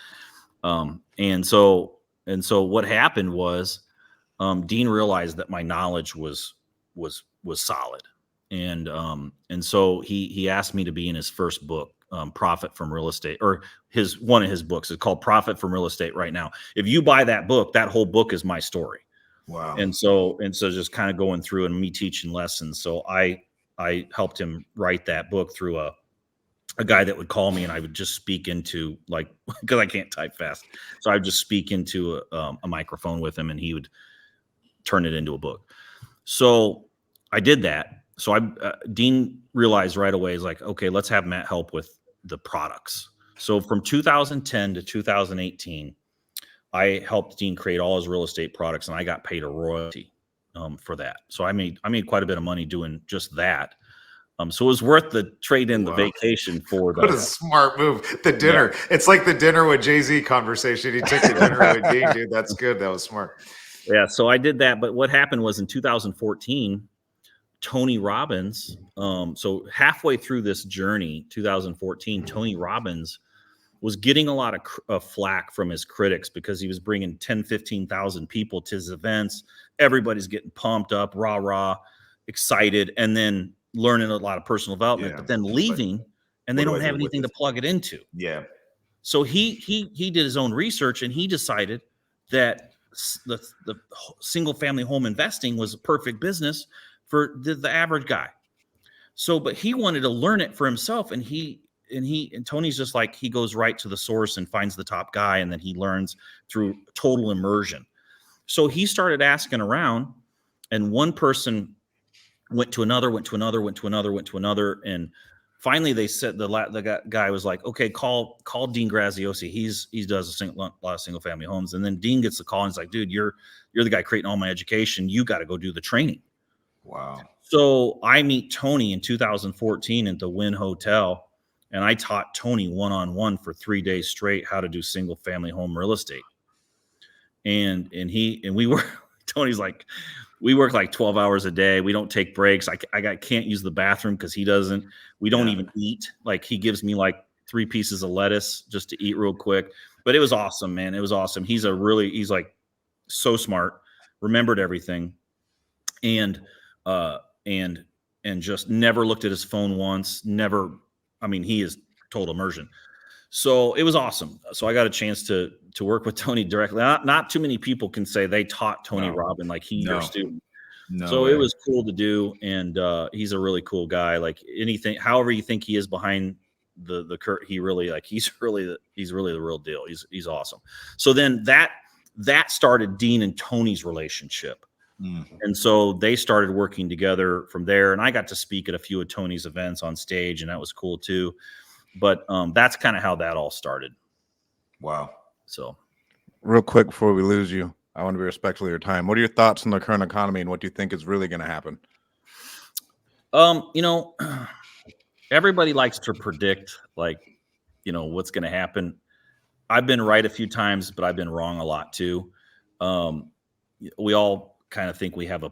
And so what happened was Dean realized that my knowledge was solid, and so he asked me to be in his first book, Profit from Real Estate, or one of his books. It's called Profit from Real Estate right now. If you buy that book, that whole book is my story. Wow. And so just kind of going through and me teaching lessons. So I helped him write that book through a guy that would call me, and I would just speak into, like, because I can't type fast. So I would just speak into a microphone with him, and he would turn it into a book. So I did that. So Dean realized right away, he's like, okay, let's have Matt help with the products. So from 2010 to 2018, I helped Dean create all his real estate products, and I got paid a royalty for that. So I made quite a bit of money doing just that. So it was worth the trade in the vacation for that. What a smart move. The dinner. Yeah. It's like the dinner with Jay-Z conversation. He took the dinner with Dean, dude. That's good. That was smart. Yeah. So I did that. But what happened was in 2014, Tony Robbins. So halfway through this journey, 2014, Tony Robbins was getting a lot of flack from his critics because he was bringing 10, 15,000 people to his events. Everybody's getting pumped up, rah, excited, and then learning a lot of personal development, but then leaving and they don't have anything to plug it into. Yeah. So he did his own research, and he decided that the single family home investing was a perfect business for the average guy. So, but he wanted to learn it for himself, and Tony's just like, he goes right to the source and finds the top guy, and then he learns through total immersion. So he started asking around, and one person went to another, and finally they said the guy was like, okay, call Dean Graziosi. He does a lot of single family homes. And then Dean gets the call, and he's like, dude, you're the guy creating all my education. You got to go do the training. Wow. So I meet Tony in 2014 at the Wynn Hotel, and I taught Tony one-on-one for 3 days straight how to do single family home real estate. And Tony's like, we work like 12 hours a day. We don't take breaks. I can't use the bathroom because he doesn't. We don't even eat. Like, he gives me like 3 pieces of lettuce just to eat real quick. But it was awesome, man. It was awesome. He's like so smart, remembered everything, and just never looked at his phone once. Never. I mean, he is total immersion. So it was awesome. So I got a chance to work with Tony directly. Not too many people can say they taught Tony Robbins like he's their student. So it was cool to do, and he's a really cool guy. Like anything, however you think he is behind the curtain, he's really the real deal. He's awesome. So then that started Dean and Tony's relationship. And so they started working together from there, and I got to speak at a few of Tony's events on stage, and that was cool too. But that's kind of how that all started. Wow. So real quick before we lose you, I want to be respectful of your time. What are your thoughts on the current economy and what do you think is really going to happen? You know, everybody likes to predict, like, you know, what's going to happen. I've been right a few times, but I've been wrong a lot too. We all kind of think we have a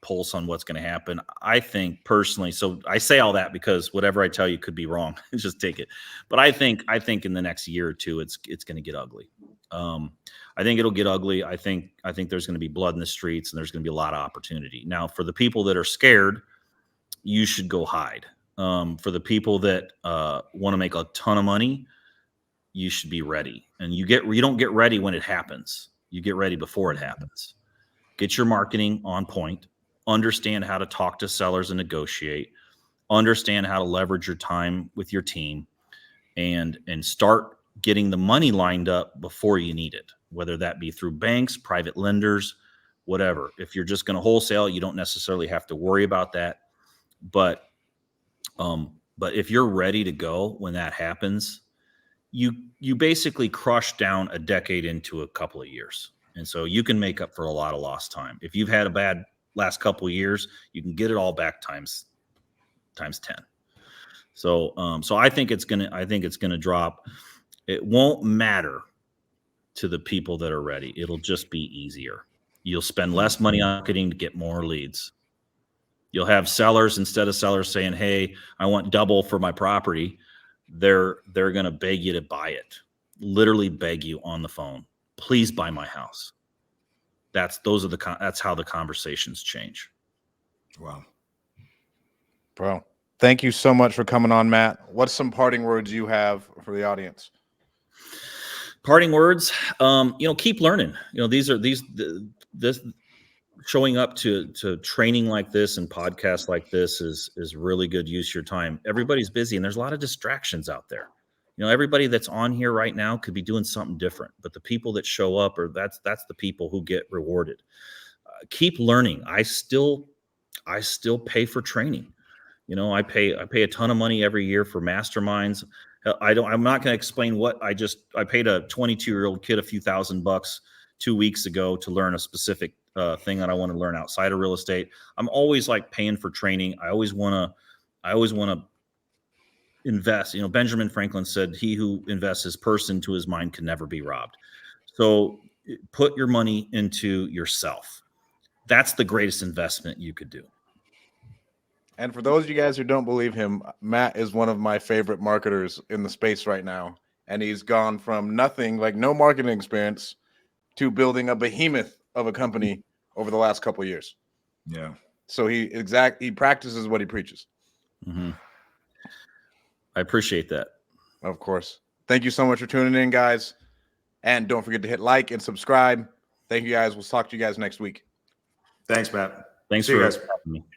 pulse on what's going to happen. I think personally, so I say all that because whatever I tell you could be wrong. Just take it. But I think in the next year or two, it's going to get ugly. I think it'll get ugly. I think there's going to be blood in the streets, and there's going to be a lot of opportunity. Now, for the people that are scared, you should go hide. For the people that want to make a ton of money, you should be ready. And you don't get ready when it happens. You get ready before it happens. Get your marketing on point. Understand how to talk to sellers and negotiate. Understand how to leverage your time with your team, and start getting the money lined up before you need it, whether that be through banks, private lenders, whatever. If you're just going to wholesale, you don't necessarily have to worry about that. But if you're ready to go when that happens, you basically crush down a decade into a couple of years. And so you can make up for a lot of lost time. If you've had a bad last couple of years, you can get it all back times 10. So I think it's gonna drop. It won't matter to the people that are ready. It'll just be easier. You'll spend less money on marketing to get more leads. You'll have sellers, instead of sellers saying, "Hey, I want double for my property," they're gonna beg you to buy it. Literally beg you on the phone. Please buy my house. That's how the conversations change. Wow. Bro, thank you so much for coming on, Matt. What's some parting words you have for the audience? Parting words, keep learning. This showing up to training like this and podcasts like this is really good use of your time. Everybody's busy, and there's a lot of distractions out there. Everybody that's on here right now could be doing something different, but the people that show up, that's the people who get rewarded. Keep learning. I still pay for training. I pay a ton of money every year for masterminds. I'm not going to explain what I paid a 22-year-old kid a few $1,000 2 weeks ago to learn a specific thing that I want to learn outside of real estate. I'm always like paying for training. I always want to invest. Benjamin Franklin said, "He who invests his purse into his mind can never be robbed." So put your money into yourself. That's the greatest investment you could do. And for those of you guys who don't believe him, Matt is one of my favorite marketers in the space right now. And he's gone from nothing, like no marketing experience, to building a behemoth of a company over the last couple of years. Yeah. So he practices what he preaches. Mm-hmm. I appreciate that. Of course. Thank you so much for tuning in, guys. And don't forget to hit like and subscribe. Thank you, guys. We'll talk to you guys next week. Thanks, Matt. Thanks See you for guys. having me.